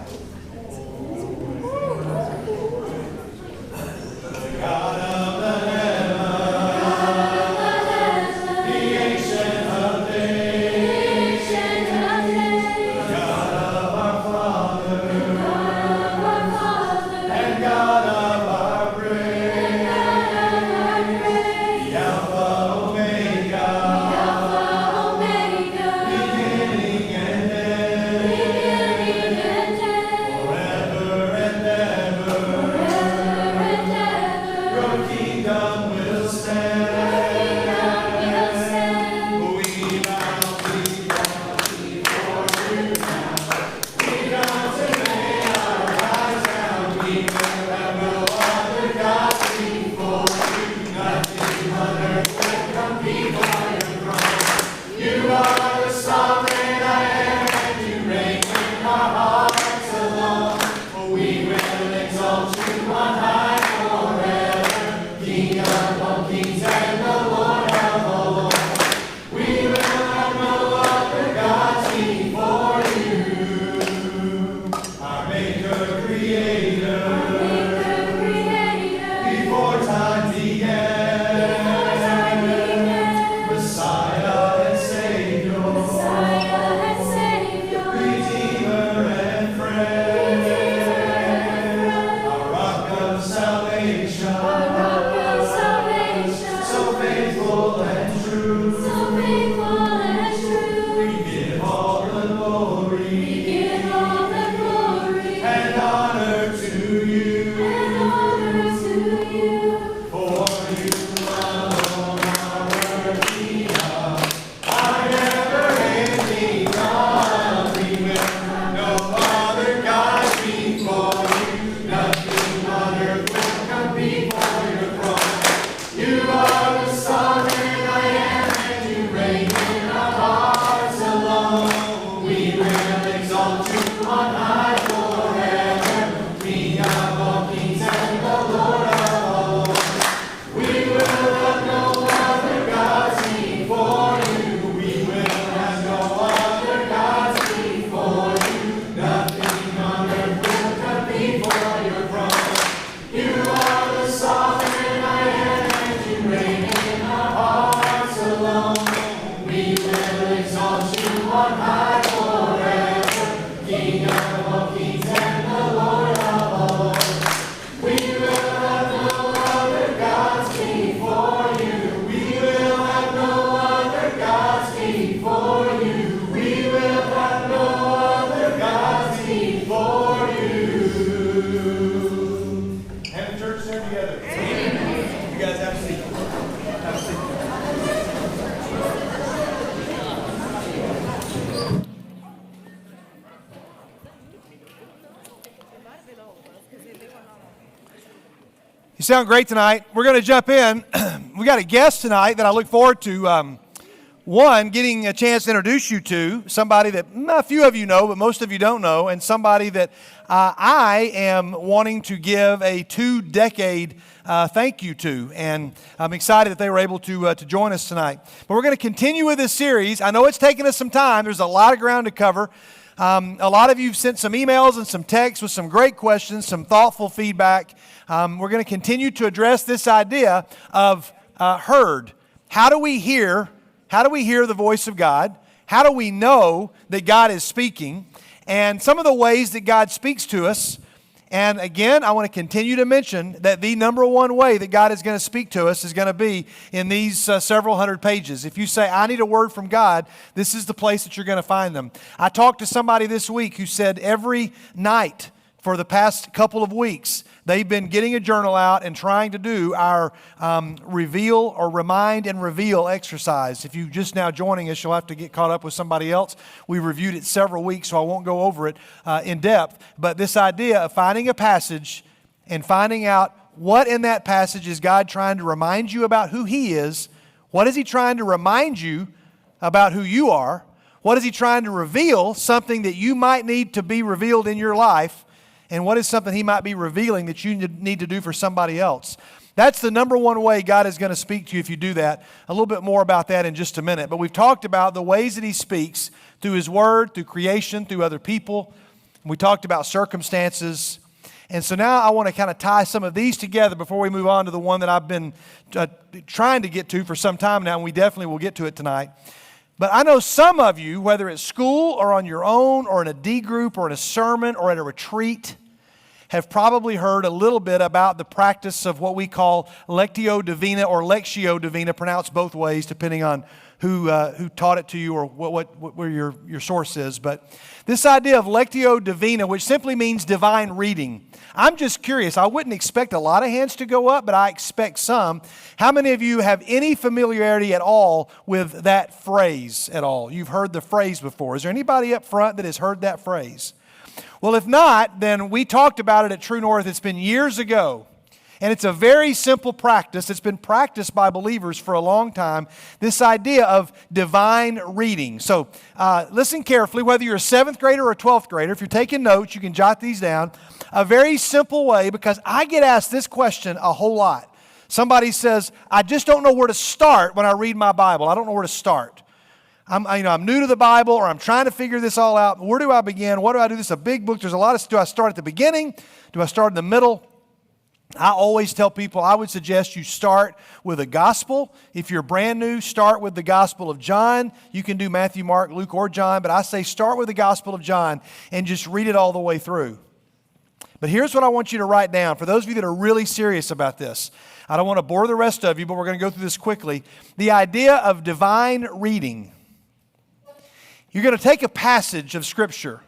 You sound great tonight. We're going to jump in. We got a guest tonight that I look forward to, one, getting a chance to introduce you to, somebody that a few of you know, but most of you don't know, and somebody that I am wanting to give a 2-decade thank you to, and I'm excited that they were able to join us tonight. But we're going to continue with this series. I know it's taken us some time. There's a lot of ground to cover. A lot of you have sent some emails and some texts with some great questions, some thoughtful feedback. We're going to continue to address this idea of heard. How do we hear the voice of God? How do we know that God is speaking? And some of the ways that God speaks to us. And again, I want to continue to mention that the number one way that God is going to speak to us is going to be in these several hundred pages. If you say, I need a word from God, this is the place that you're going to find them. I talked to somebody this week who said every night for the past couple of weeks, they've been getting a journal out and trying to do our reveal or remind and reveal exercise. If you're just now joining us, you'll have to get caught up with somebody else. We reviewed it several weeks, so I won't go over it in depth. But this idea of finding a passage and finding out what in that passage is God trying to remind you about who He is, what is He trying to remind you about who you are, what is He trying to reveal, something that you might need to be revealed in your life, and what is something He might be revealing that you need to do for somebody else. That's the number one way God is going to speak to you if you do that. A little bit more about that in just a minute. But we've talked about the ways that He speaks through His Word, through creation, through other people. We talked about circumstances. And so now I want to kind of tie some of these together before we move on to the one that I've been trying to get to for some time now, and we definitely will get to it tonight. But I know some of you, whether at school or on your own or in a D group or in a sermon or at a retreat, have probably heard a little bit about the practice of what we call Lectio Divina or Lectio Divina, pronounced both ways depending on who taught it to you or where your source is. But this idea of Lectio Divina, which simply means divine reading. I'm just curious. I wouldn't expect a lot of hands to go up, but I expect some. How many of you have any familiarity at all with that phrase at all? You've heard the phrase before. Is there anybody up front that has heard that phrase? Well, if not, then we talked about it at True North. It's been years ago. And it's a very simple practice. It's been practiced by believers for a long time, this idea of divine reading. So listen carefully, whether you're a 7th grader or a 12th grader. If you're taking notes, you can jot these down. A very simple way, because I get asked this question a whole lot. Somebody says, I just don't know where to start when I read my Bible. I don't know where to start. I'm new to the Bible, or I'm trying to figure this all out. Where do I begin? What do I do? This is a big book. There's a lot of, do I start at the beginning? Do I start in the middle? I always tell people I would suggest you start with a gospel. If you're brand new, start with the Gospel of John. You can do Matthew, Mark, Luke, or John, but I say start with the Gospel of John and just read it all the way through. But here's what I want you to write down. For those of you that are really serious about this, I don't want to bore the rest of you, but we're going to go through this quickly. The idea of divine reading. You're going to take a passage of Scripture.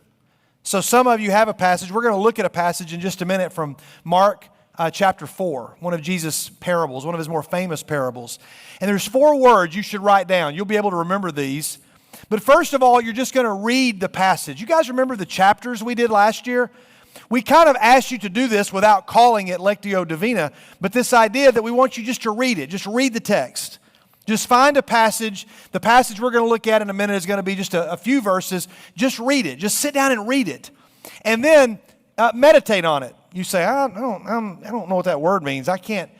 So some of you have a passage. We're going to look at a passage in just a minute from Mark chapter 4, one of Jesus' parables, one of His more famous parables. And there's 4 words you should write down. You'll be able to remember these. But first of all, you're just going to read the passage. You guys remember the chapters we did last year? We kind of asked you to do this without calling it Lectio Divina, but this idea that we want you just to read it, just read the text. Just find a passage. The passage we're going to look at in a minute is going to be just a few verses. Just read it. Just sit down and read it. And then meditate on it. You say, I don't know what that word means. I can't.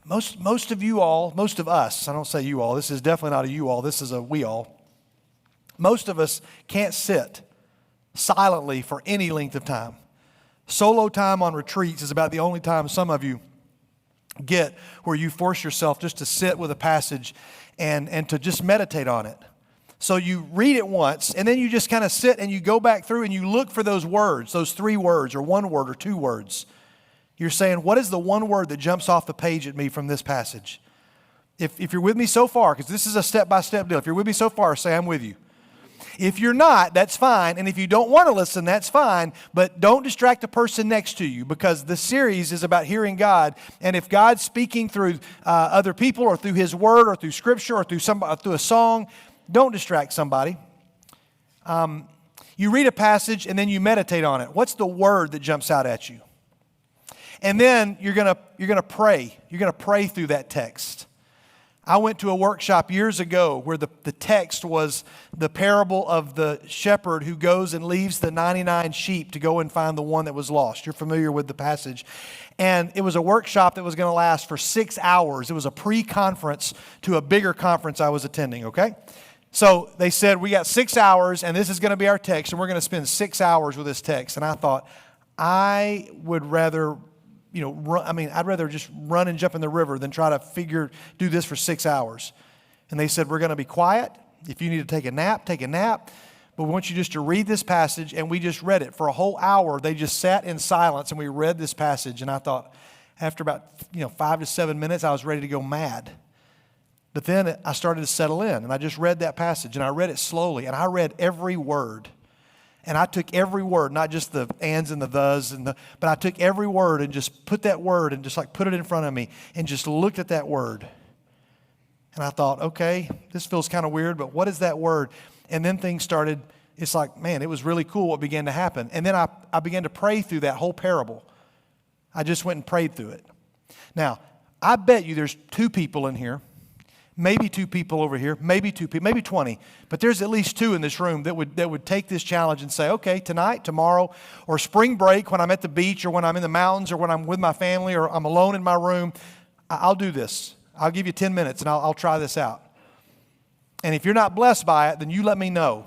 Most of you all, most of us, I don't say you all. This is definitely not a you all. This is a we all. Most of us can't sit silently for any length of time. Solo time on retreats is about the only time some of you get where you force yourself just to sit with a passage and to just meditate on it. So you read it once, and then you just kind of sit and you go back through and you look for those words, those 3 words or 1 word or 2 words. You're saying, what is the 1 word that jumps off the page at me from this passage? If you're with me so far, because this is a step-by-step deal. If you're with me so far, say I'm with you. If you're not, that's fine. And if you don't want to listen, that's fine. But don't distract the person next to you, because the series is about hearing God. And if God's speaking through other people or through His Word or through Scripture or through a song, don't distract somebody. You read a passage and then you meditate on it. What's the word that jumps out at you? And then you're gonna pray. You're gonna pray through that text. I went to a workshop years ago where the text was the parable of the shepherd who goes and leaves the 99 sheep to go and find the one that was lost. You're familiar with the passage. And it was a workshop that was going to last for 6 hours. It was a pre-conference to a bigger conference I was attending, okay? So they said, we got 6 hours, and this is going to be our text, and we're going to spend 6 hours with this text. And I thought, I would rather, I'd rather just run and jump in the river than try to do this for 6 hours. And they said, we're going to be quiet. If you need to take a nap, take a nap. But we want you just to read this passage, and we just read it. For a whole hour, they just sat in silence, and we read this passage. And I thought, after about 5 to 7 minutes, I was ready to go mad. But then I started to settle in, and I just read that passage, and I read it slowly, and I read every word. And I took every word, not just the ands and the thes, but I took every word and just put that word and just put it in front of me and just looked at that word. And I thought, okay, this feels kind of weird, but what is that word? And then things started, it's like, man, it was really cool what began to happen. And then I began to pray through that whole parable. I just went and prayed through it. Now, I bet you there's 2 people in here, maybe 2 people over here, maybe 2 people, maybe 20, but there's at least 2 in this room that would take this challenge and say, okay, tonight, tomorrow, or spring break when I'm at the beach or when I'm in the mountains or when I'm with my family or I'm alone in my room, I'll do this. I'll give you 10 minutes and I'll try this out. And if you're not blessed by it, then you let me know.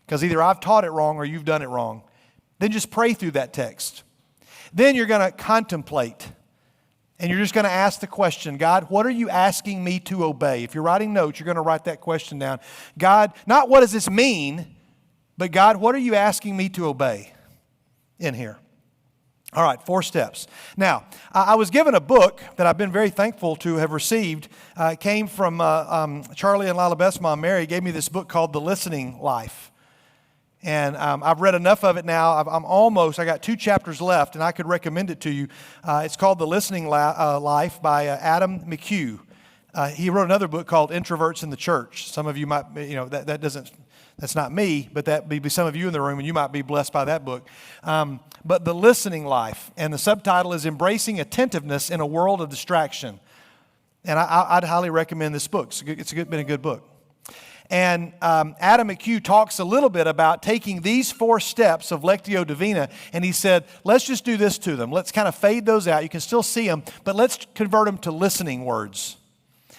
Because either I've taught it wrong or you've done it wrong. Then just pray through that text. Then you're going to contemplate. And you're just going to ask the question, God, what are you asking me to obey? If you're writing notes, you're going to write that question down. God, not what does this mean, but God, what are you asking me to obey in here? All right, 4 steps. Now, I was given a book that I've been very thankful to have received. It came from Charlie and Lila Beth's mom, Mary, gave me this book called The Listening Life. And I've read enough of it now. I got 2 chapters left, and I could recommend it to you. It's called The Listening Life by Adam McHugh. He wrote another book called Introverts in the Church. Some of you might, that's not me, but that may be some of you in the room, and you might be blessed by that book. But The Listening Life, and the subtitle is Embracing Attentiveness in a World of Distraction. And I'd highly recommend this book. It's been a good book. And Adam McHugh talks a little bit about taking these 4 steps of Lectio Divina, and he said, let's just do this to them. Let's kind of fade those out. You can still see them, but let's convert them to listening words.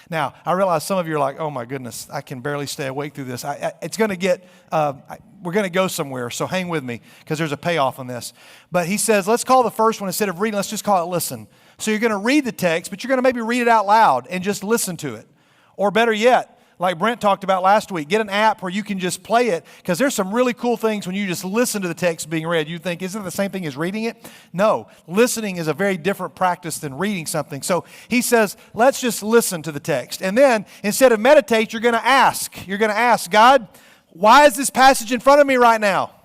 Now, I realize some of you are like, oh my goodness, I can barely stay awake through this. It's going to get, we're going to go somewhere, so hang with me because there's a payoff on this. But he says, let's call the first one, instead of reading, let's just call it listen. So you're going to read the text, but you're going to maybe read it out loud and just listen to it. Or better yet, like Brent talked about last week, get an app where you can just play it, because there's some really cool things when you just listen to the text being read. You think, isn't it the same thing as reading it? No, listening is a very different practice than reading something. So he says, let's just listen to the text. And then instead of meditate, you're going to ask. You're going to ask, God, why is this passage in front of me right now?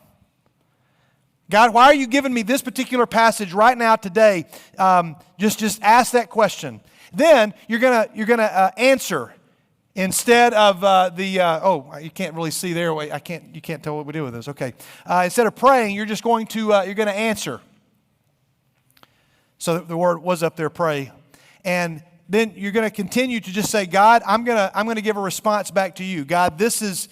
God, why are you giving me this particular passage right now today? Just ask that question. Then you're gonna answer. Instead of you can't really see there. You can't tell what we do with this. Okay. Instead of praying, you're just going to, you're going to answer. So the word was up there, pray. And then you're going to continue to just say, God, I'm going to give a response back to you. God, this is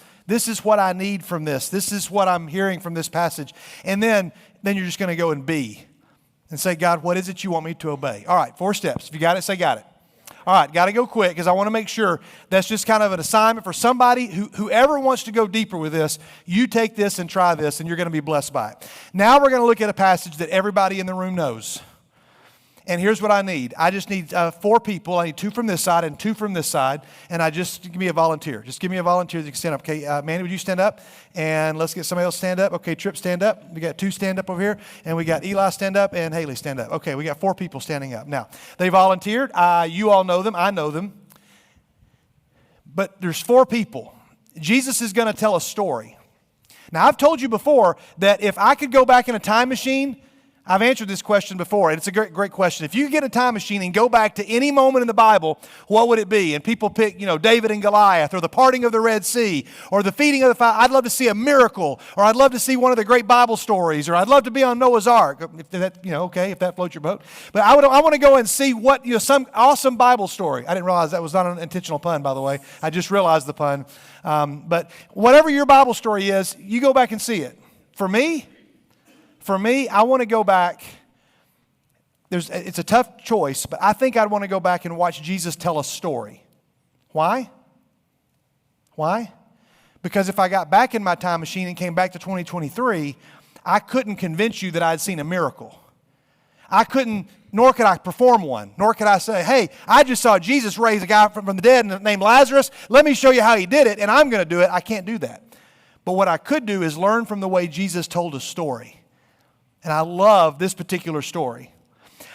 what I need from this. This is what I'm hearing from this passage. And then you're just going to go and be. And say, God, what is it you want me to obey? All right, 4 steps. If you got it, say got it. All right, got to go quick because I want to make sure that's just kind of an assignment for somebody whoever wants to go deeper with this. You take this and try this, and you're going to be blessed by it. Now we're going to look at a passage that everybody in the room knows. And here's what I need. I just need 4 people. I need 2 from this side and 2 from this side. And give me a volunteer. Just give me a volunteer that can stand up. Okay, Manny, would you stand up? And let's get somebody else stand up. Okay, Tripp, stand up. We got 2 stand up over here. And we got Eli stand up and Haley stand up. Okay, we got 4 people standing up. Now, they volunteered. You all know them. I know them. But there's 4 people. Jesus is going to tell a story. Now, I've told you before that if I could go back in a time machine, I've answered this question before, and it's a great question. If you could get a time machine and go back to any moment in the Bible, what would it be? And people pick, David and Goliath, or the parting of the Red Sea, or the feeding of the 5. I'd love to see a miracle, or I'd love to see one of the great Bible stories, or I'd love to be on Noah's Ark, if that floats your boat. But I want to go and see what, some awesome Bible story. I didn't realize that was not an intentional pun, by the way. I just realized the pun. But whatever your Bible story is, you go back and see it. For me, I want to go back. It's a tough choice, but I think I'd want to go back and watch Jesus tell a story. Why? Because if I got back in my time machine and came back to 2023, I couldn't convince you that I'd seen a miracle. Nor could I perform one. Nor could I say, hey, I just saw Jesus raise a guy from the dead named Lazarus. Let me show you how he did it, and I'm going to do it. I can't do that. But what I could do is learn from the way Jesus told a story. And I love this particular story.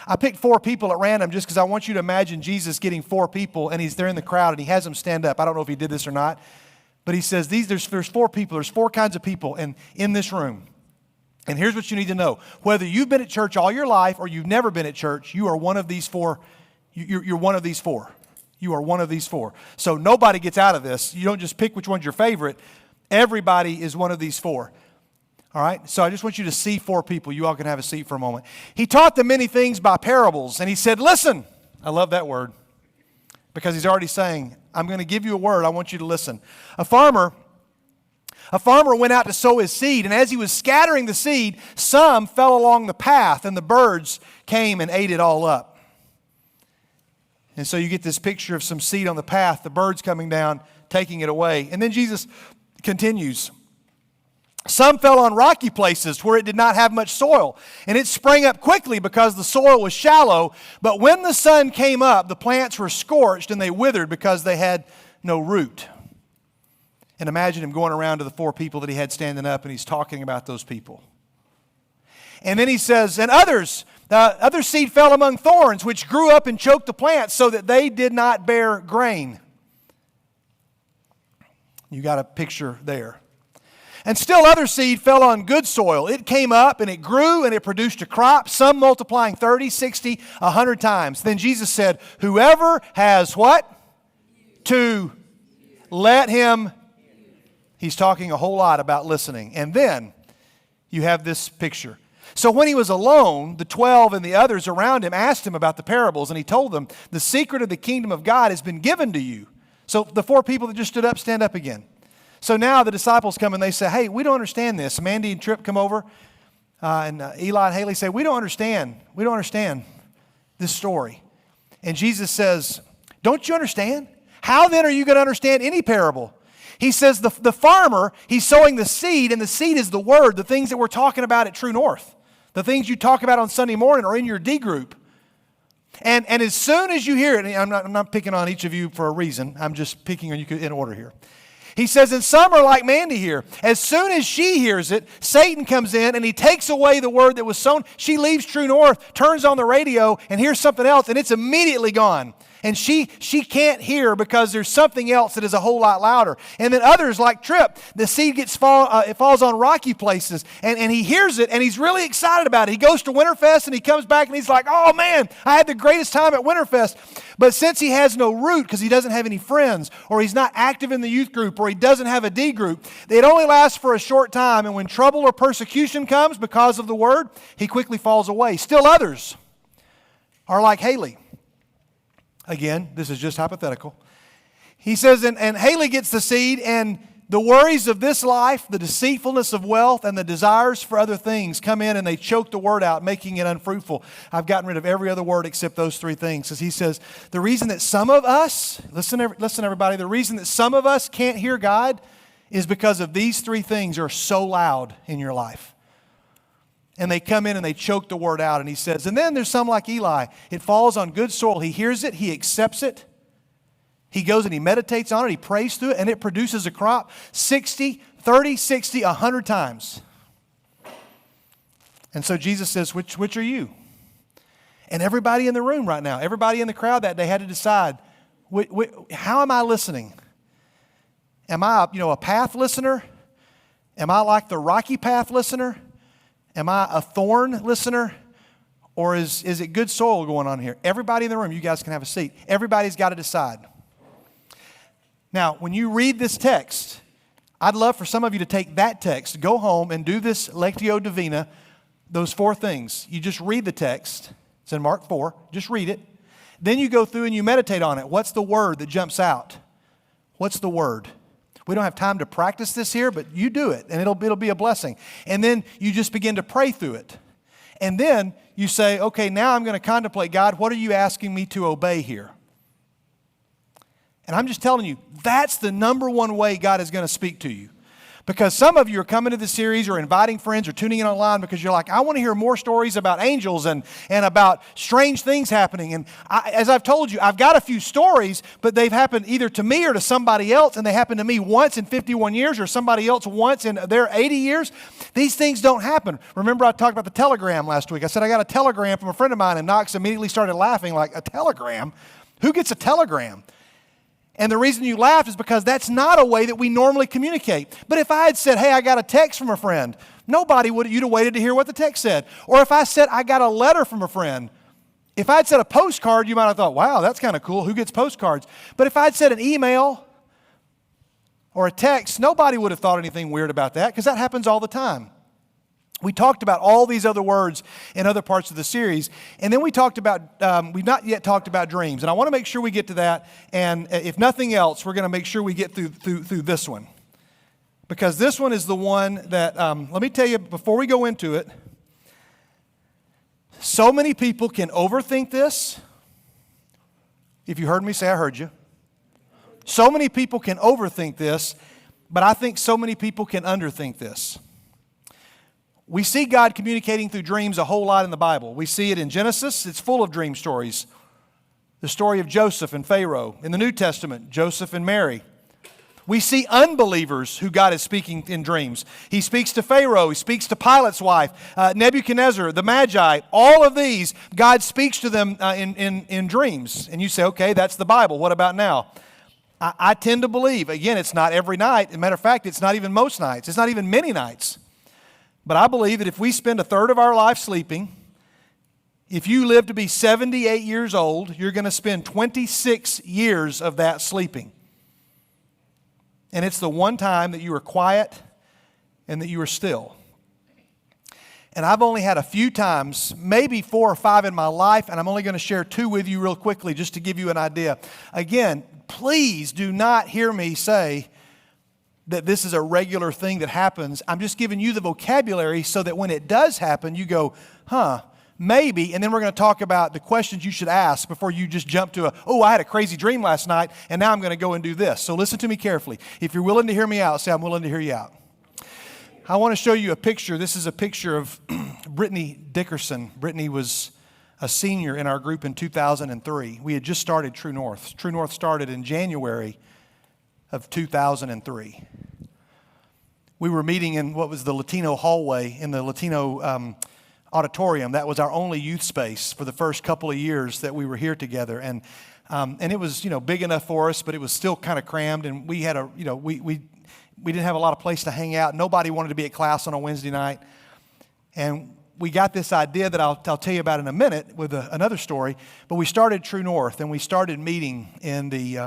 I picked 4 people at random just because I want you to imagine Jesus getting 4 people, and they're in the crowd, and he has them stand up. I don't know if he did this or not. But he says, there's 4 people. There's 4 kinds of people in this room. And here's what you need to know. Whether you've been at church all your life or you've never been at church, you are one of these 4. You're one of these 4. You are one of these 4. So nobody gets out of this. You don't just pick which one's your favorite. Everybody is one of these 4. All right, so I just want you to see 4 people. You all can have a seat for a moment. He taught them many things by parables, and he said, listen. I love that word because he's already saying, I'm going to give you a word. I want you to listen. A farmer went out to sow his seed, and as he was scattering the seed, some fell along the path, and the birds came and ate it all up. And so you get this picture of some seed on the path, the birds coming down, taking it away. And then Jesus continues. Some fell on rocky places where it did not have much soil, and it sprang up quickly because the soil was shallow. But when the sun came up, the plants were scorched and they withered because they had no root. And imagine him going around to the 4 people that he had standing up, and he's talking about those people. And then he says, and other seed fell among thorns, which grew up and choked the plants so that they did not bear grain. You got a picture there. And still other seed fell on good soil. It came up and it grew and it produced a crop, some multiplying 30, 60, 100 times. Then Jesus said, whoever has what? To let him. He's talking a whole lot about listening. And then you have this picture. So when he was alone, the 12 and the others around him asked him about the parables, and he told them, the secret of the kingdom of God has been given to you. So the 4 people that just stood up, stand up again. So now the disciples come and they say, hey, we don't understand this. Mandy and Tripp come over, and Eli and Haley say, we don't understand this story. And Jesus says, don't you understand? How then are you going to understand any parable? He says the farmer, he's sowing the seed, and the seed is the word, the things that we're talking about at True North, the things you talk about on Sunday morning or in your D group. And as soon as you hear it, and I'm not picking on each of you for a reason, I'm just picking on you in order here. He says, and some are like Mandy here. As soon as she hears it, Satan comes in and he takes away the word that was sown. She leaves True North, turns on the radio, and hears something else, and it's immediately gone. And she can't hear because there's something else that is a whole lot louder. And then others like Tripp, the seed it falls on rocky places, and he hears it, and he's really excited about it. He goes to Winterfest, and he comes back, and he's like, oh man, I had the greatest time at Winterfest. But since he has no root because he doesn't have any friends, or he's not active in the youth group, or he doesn't have a D group, it only lasts for a short time. And when trouble or persecution comes because of the word, he quickly falls away. Still others are like Haley. Again, this is just hypothetical. He says, and Haley gets the seed, and the worries of this life, the deceitfulness of wealth, and the desires for other things come in and they choke the word out, making it unfruitful. I've gotten rid of every other word except those 3 things. Because he says, the reason that some of us, listen everybody, the reason that some of us can't hear God is because of these 3 things are so loud in your life. And they come in and they choke the word out. And he says, and then there's some like Eli. It falls on good soil. He hears it. He accepts it. He goes and he meditates on it. He prays through it. And it produces a crop 60, 30, 60, 100 times. And so Jesus says, which are you? And everybody in the room right now, everybody in the crowd that day had to decide, how am I listening? Am I a path listener? Am I like the rocky path listener? Am I a thorn listener, or is it good soil going on here? Everybody in the room, you guys can have a seat. Everybody's got to decide. Now, when you read this text, I'd love for some of you to take that text, go home and do this Lectio Divina, those 4 things. You just read the text. It's in Mark 4. Just read it. Then you go through and you meditate on it. What's the word that jumps out? What's the word? We don't have time to practice this here, but you do it, and it'll be a blessing. And then you just begin to pray through it. And then you say, okay, now I'm going to contemplate, God, what are you asking me to obey here? And I'm just telling you, that's the number one way God is going to speak to you. Because some of you are coming to the series or inviting friends or tuning in online because you're like, I want to hear more stories about angels and about strange things happening. And as I've told you, I've got a few stories, but they've happened either to me or to somebody else, and they happened to me once in 51 years or somebody else once in their 80 years. These things don't happen. Remember I talked about the telegram last week. I said I got a telegram from a friend of mine, and Knox immediately started laughing like, a telegram? Who gets a telegram? And the reason you laughed is because that's not a way that we normally communicate. But if I had said, hey, I got a text from a friend, you'd have waited to hear what the text said. Or if I said, I got a letter from a friend, if I had said a postcard, you might have thought, wow, that's kind of cool. Who gets postcards? But if I had said an email or a text, nobody would have thought anything weird about that because that happens all the time. We talked about all these other words in other parts of the series. And then we talked about, we've not yet talked about dreams. And I want to make sure we get to that. And if nothing else, we're going to make sure we get through this one. Because this one is the one that, let me tell you before we go into it, so many people can overthink this, If you heard me say I heard you. So many people can overthink this, but I think so many people can underthink this. We see God communicating through dreams a whole lot in the Bible. We see it in Genesis. It's full of dream stories. The story of Joseph and Pharaoh. In the New Testament, Joseph and Mary. We see unbelievers who God is speaking in dreams. He speaks to Pharaoh. He speaks to Pilate's wife, Nebuchadnezzar, the Magi. All of these, God speaks to them in dreams. And you say, okay, that's the Bible. What about now? I tend to believe, again, it's not every night. As a matter of fact, it's not even most nights. It's not even many nights. But I believe that if we spend a third of our life sleeping, if you live to be 78 years old, you're going to spend 26 years of that sleeping. And it's the one time that you are quiet and that you are still. And I've only had a few times, maybe 4 or 5 in my life, and I'm only going to share 2 with you real quickly just to give you an idea. Again, please do not hear me say that this is a regular thing that happens. I'm just giving you the vocabulary so that when it does happen, you go, maybe, and then we're going to talk about the questions you should ask before you just jump to I had a crazy dream last night, and now I'm going to go and do this. So listen to me carefully. If you're willing to hear me out, say, I'm willing to hear you out. I want to show you a picture. This is a picture of Brittany Dickerson. Brittany was a senior in our group in 2003. We had just started True North. True North started in January of 2003. We were meeting in what was the Latino hallway in the Latino auditorium. That was our only youth space for the first couple of years that we were here together, and it was big enough for us, but it was still kind of crammed, and we had we didn't have a lot of place to hang out. Nobody wanted to be at class on a Wednesday night, and we got this idea that I'll tell you about in a minute with another story. But we started True North, and we started meeting in the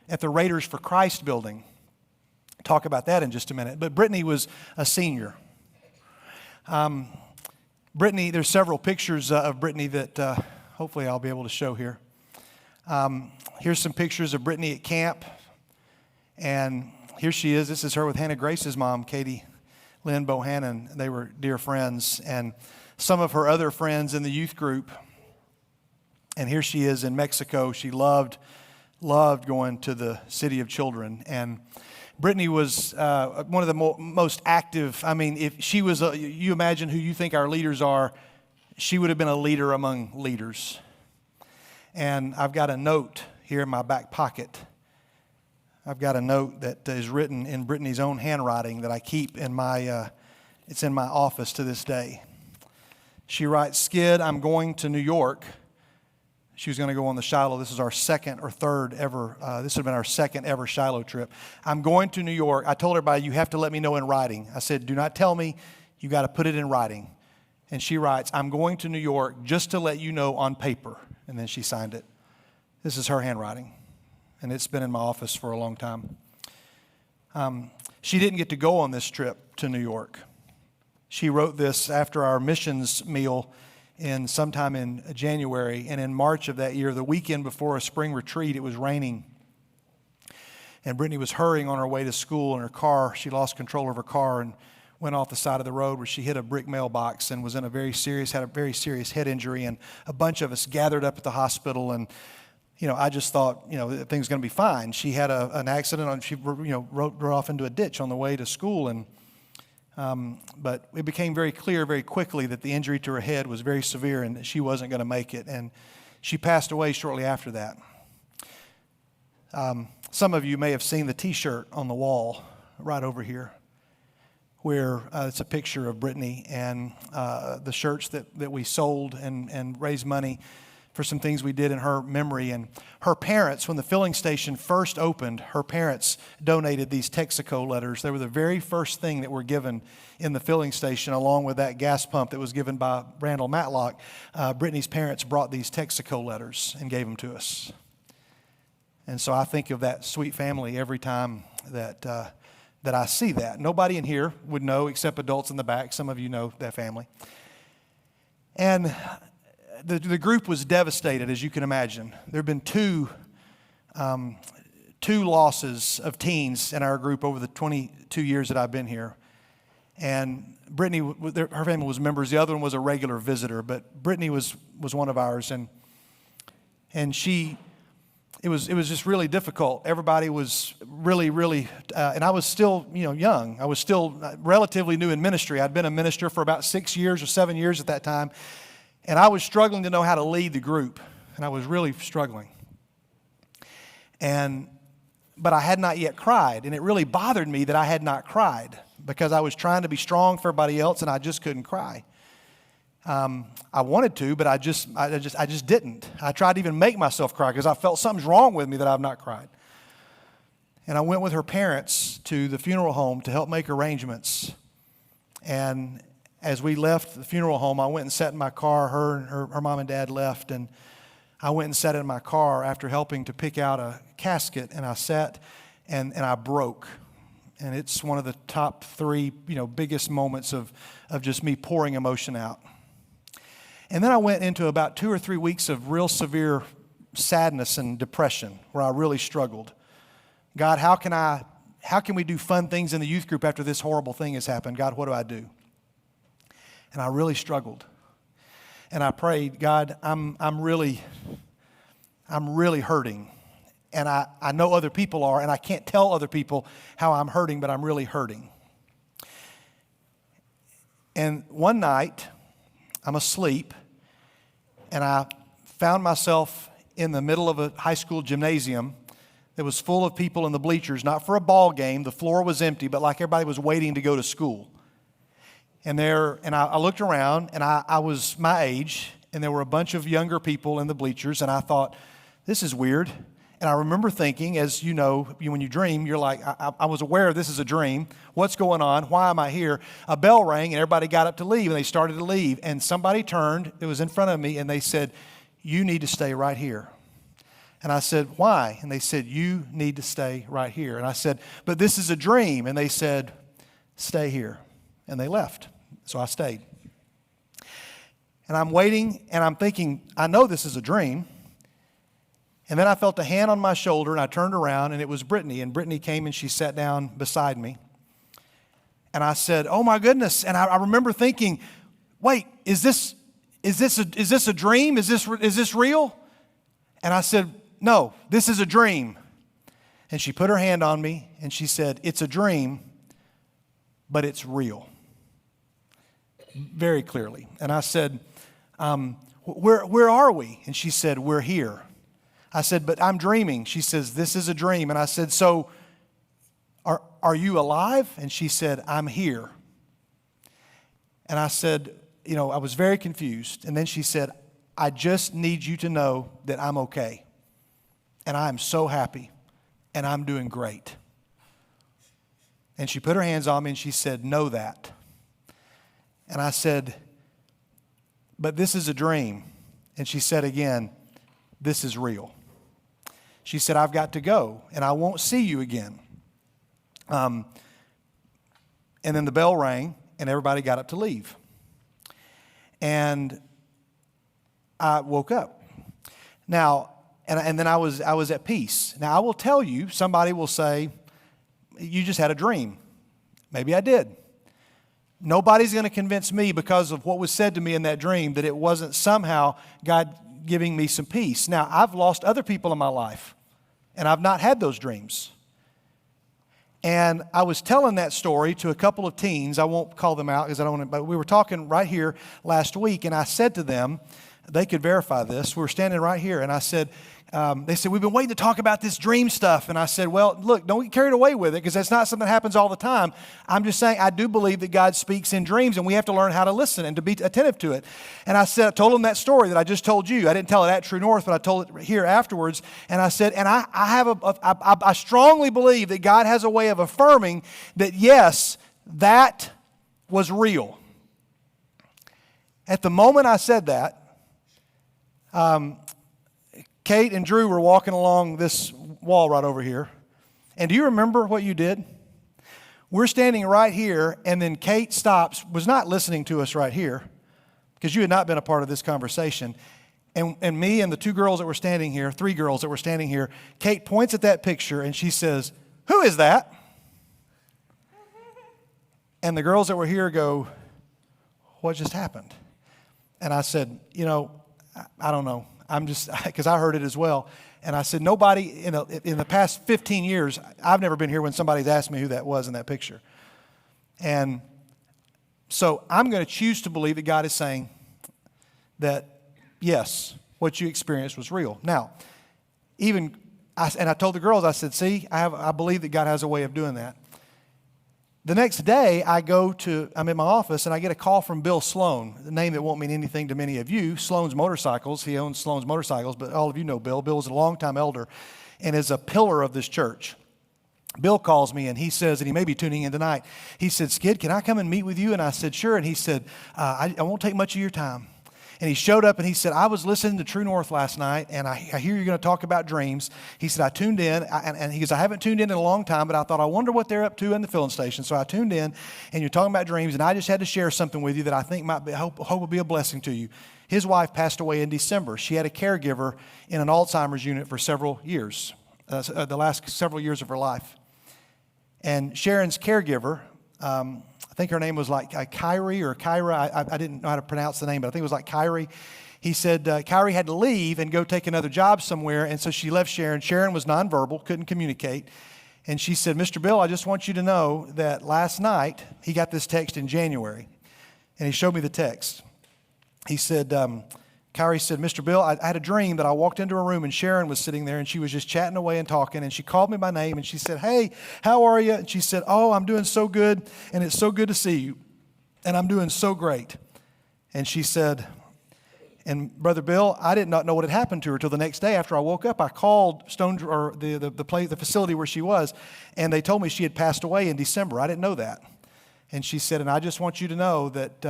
at the Raiders for Christ building. Talk about that in just a minute. But Brittany was a senior. Brittany, there's several pictures of Brittany that hopefully I'll be able to show here. Here's some pictures of Brittany at camp. And here she is. This is her with Hannah Grace's mom, Katie Lynn Bohannon. They were dear friends. And some of her other friends in the youth group. And here she is in Mexico. She loved going to the City of Children. And Brittany was one of the most active. I mean, if she was, you imagine who you think our leaders are, she would have been a leader among leaders. And I've got a note here in my back pocket. I've got a note that is written in Brittany's own handwriting that I keep in my, it's in my office to this day. She writes, Skid, I'm going to New York. She was going to go on the Shiloh. This is our second or third ever, this would have been our second ever Shiloh trip. I'm going to New York. I told everybody, you have to let me know in writing. I said, do not tell me. You got to put it in writing. And she writes, I'm going to New York just to let you know on paper. And then she signed it. This is her handwriting. And it's been in my office for a long time. She didn't get to go on this trip to New York. She wrote this after our missions meal sometime in January, and in March of that year, the weekend before a spring retreat, it was raining. And Brittany was hurrying on her way to school in her car. She lost control of her car and went off the side of the road where she hit a brick mailbox and was had a very serious head injury. And a bunch of us gathered up at the hospital, and I just thought, things going to be fine. She had an accident, she rode off into a ditch on the way to school, and but it became very clear very quickly that the injury to her head was very severe and that she wasn't going to make it. And she passed away shortly after that. Some of you may have seen the T-shirt on the wall right over here where it's a picture of Brittany and the shirts that we sold and raised money for some things we did in her memory. And her parents, when the filling station first opened, her parents donated these Texaco letters. They were the very first thing that were given in the filling station, along with that gas pump that was given by Randall Matlock. Brittany's parents brought these Texaco letters and gave them to us. And so I think of that sweet family every time that I see that. Nobody in here would know except adults in the back. Some of you know that family. And the group was devastated, as you can imagine. There have been two losses of teens in our group over the 22 years that I've been here. And Brittany, her family was members. The other one was a regular visitor, but Brittany was one of ours. And she it was just really difficult. Everybody was really, and I was still, young. I was still relatively new in ministry. I'd been a minister for about 6 years or 7 years at that time, and I was struggling to know how to lead the group, and I was really struggling. But I had not yet cried, and it really bothered me that I had not cried because I was trying to be strong for everybody else, and I just couldn't cry. I wanted to, but I just didn't. I tried to even make myself cry because I felt something's wrong with me that I've not cried. And I went with her parents to the funeral home to help make arrangements. And as we left the funeral home, I went and sat in my car. Her mom and dad left, and I went and sat in my car after helping to pick out a casket, and I sat and I broke. And it's one of the top 3, biggest moments of just me pouring emotion out. And then I went into about 2 or 3 weeks of real severe sadness and depression where I really struggled. God, how can we do fun things in the youth group after this horrible thing has happened? God, what do I do? And I really struggled. And I prayed, God, I'm really hurting. And I know other people are, and I can't tell other people how I'm hurting, but I'm really hurting. And one night, I'm asleep, and I found myself in the middle of a high school gymnasium that was full of people in the bleachers, not for a ball game. The floor was empty, but like everybody was waiting to go to school. And I looked around, and I was my age, and there were a bunch of younger people in the bleachers, and I thought, this is weird. And I remember thinking, as you know, when you dream, you're like, I was aware this is a dream. What's going on? Why am I here? A bell rang, and everybody got up to leave, and they started to leave. And somebody turned, it was in front of me, and they said, you need to stay right here. And I said, why? And they said, you need to stay right here. And I said, but this is a dream. And they said, stay here. And they left. So I stayed. And I'm waiting, and I'm thinking, I know this is a dream. And then I felt a hand on my shoulder, and I turned around, and it was Brittany. And Brittany came, and she sat down beside me. And I said, oh, my goodness. And I remember thinking, wait, is this a dream? Is this real? And I said, no, this is a dream. And she put her hand on me, and she said, it's a dream, but it's real. Very clearly. And I said, where are we? And she said, we're here. I said, but I'm dreaming. She says, this is a dream. And I said, so are you alive? And she said, I'm here. And I said, I was very confused. And then she said, I just need you to know that I'm okay. And I'm so happy. And I'm doing great. And she put her hands on me and she said, know that. And I said, but this is a dream. And she said again, this is real. She said, I've got to go, and I won't see you again. And then the bell rang, and everybody got up to leave. And I woke up. Now, and then I was at peace. Now, I will tell you, somebody will say, you just had a dream. Maybe I did. Nobody's going to convince me because of what was said to me in that dream that it wasn't somehow God giving me some peace. Now, I've lost other people in my life, and I've not had those dreams. And I was telling that story to a couple of teens. I won't call them out because I don't want to, but we were talking right here last week, and I said to them, they could verify this. We were standing right here, and I said, they said, we've been waiting to talk about this dream stuff. And I said, well, look, don't get carried away with it because that's not something that happens all the time. I'm just saying I do believe that God speaks in dreams, and we have to learn how to listen and to be attentive to it. And I told them that story that I just told you. I didn't tell it at True North, but I told it here afterwards. And I said, and I strongly believe that God has a way of affirming that, yes, that was real. At the moment I said that, Kate and Drew were walking along this wall right over here. And do you remember what you did? We're standing right here, and then Kate stops, was not listening to us right here, because you had not been a part of this conversation. And me and the two girls that were standing here, three girls that were standing here, Kate points at that picture, and she says, who is that? And the girls that were here go, what just happened? And I said, I don't know. I'm just, because I heard it as well. And I said, nobody, in the past 15 years, I've never been here when somebody's asked me who that was in that picture. And so I'm going to choose to believe that God is saying that, yes, what you experienced was real. Now, I told the girls, I said, see, I believe that God has a way of doing that. The next day, I'm in my office, and I get a call from Bill Sloan, a name that won't mean anything to many of you, Sloan's Motorcycles. He owns Sloan's Motorcycles, but all of you know Bill. Bill was a longtime elder and is a pillar of this church. Bill calls me, and he says, and he may be tuning in tonight, he said, Skid, can I come and meet with you? And I said, sure. And he said, I won't take much of your time. And he showed up and he said, I was listening to True North last night, and I hear you're going to talk about dreams. He said, I tuned in, and he goes, I haven't tuned in a long time, but I thought, I wonder what they're up to in the filling station. So I tuned in, and you're talking about dreams, and I just had to share something with you that I think hope will be a blessing to you. His wife passed away in December. She had a caregiver in an Alzheimer's unit for several years, the last several years of her life. And Sharon's caregiver, I think her name was like Kyrie or Kyra. I didn't know how to pronounce the name, but I think it was like Kyrie. He said Kyrie had to leave and go take another job somewhere, and so she left Sharon. Sharon was nonverbal, couldn't communicate. And she said, Mr. Bill, I just want you to know that last night, he got this text in January, and he showed me the text. He said, Kyrie said, Mr. Bill, I had a dream that I walked into a room and Sharon was sitting there and she was just chatting away and talking, and she called me by name and she said, hey, how are you? And she said, oh, I'm doing so good, and it's so good to see you, and I'm doing so great. And she said, and Brother Bill, I did not know what had happened to her till the next day after I woke up. I called the facility where she was, and they told me she had passed away in December. I didn't know that. And she said, and I just want you to know that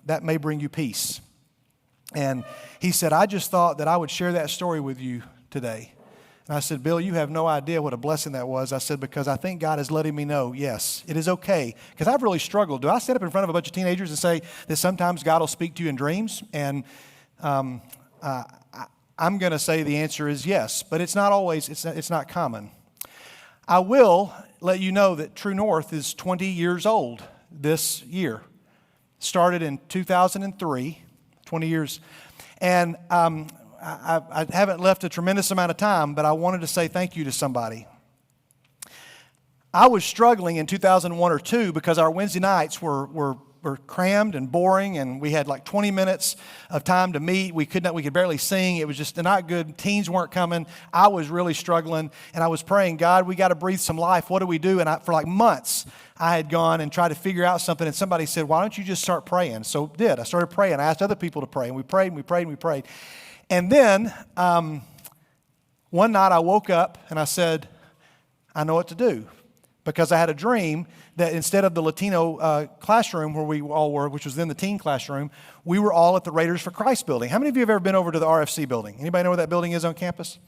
that may bring you peace. And he said, I just thought that I would share that story with you today. And I said, Bill, you have no idea what a blessing that was. I said, because I think God is letting me know, yes, it is okay. Because I've really struggled. Do I sit up in front of a bunch of teenagers and say that sometimes God will speak to you in dreams? And I'm going to say the answer is yes, but it's not always, it's not common. I will let you know that True North is 20 years old this year. Started in 2003. 20 years. And I haven't left a tremendous amount of time, but I wanted to say thank you to somebody. I was struggling in 2001 or 2 because our Wednesday nights were crammed and boring, and we had like 20 minutes of time to meet. We could barely sing. It was just not good. Teens weren't coming. I was really struggling, and I was praying, God, we got to breathe some life. What do we do? And for like months, I had gone and tried to figure out something, and somebody said, why don't you just start praying? So I started praying. I asked other people to pray, and we prayed and we prayed and we prayed. And then one night I woke up and I said, I know what to do. Because I had a dream that instead of the Latino classroom where we all were, which was then the teen classroom, we were all at the Raiders for Christ building. How many of you have ever been over to the RFC building? Anybody know where that building is on campus?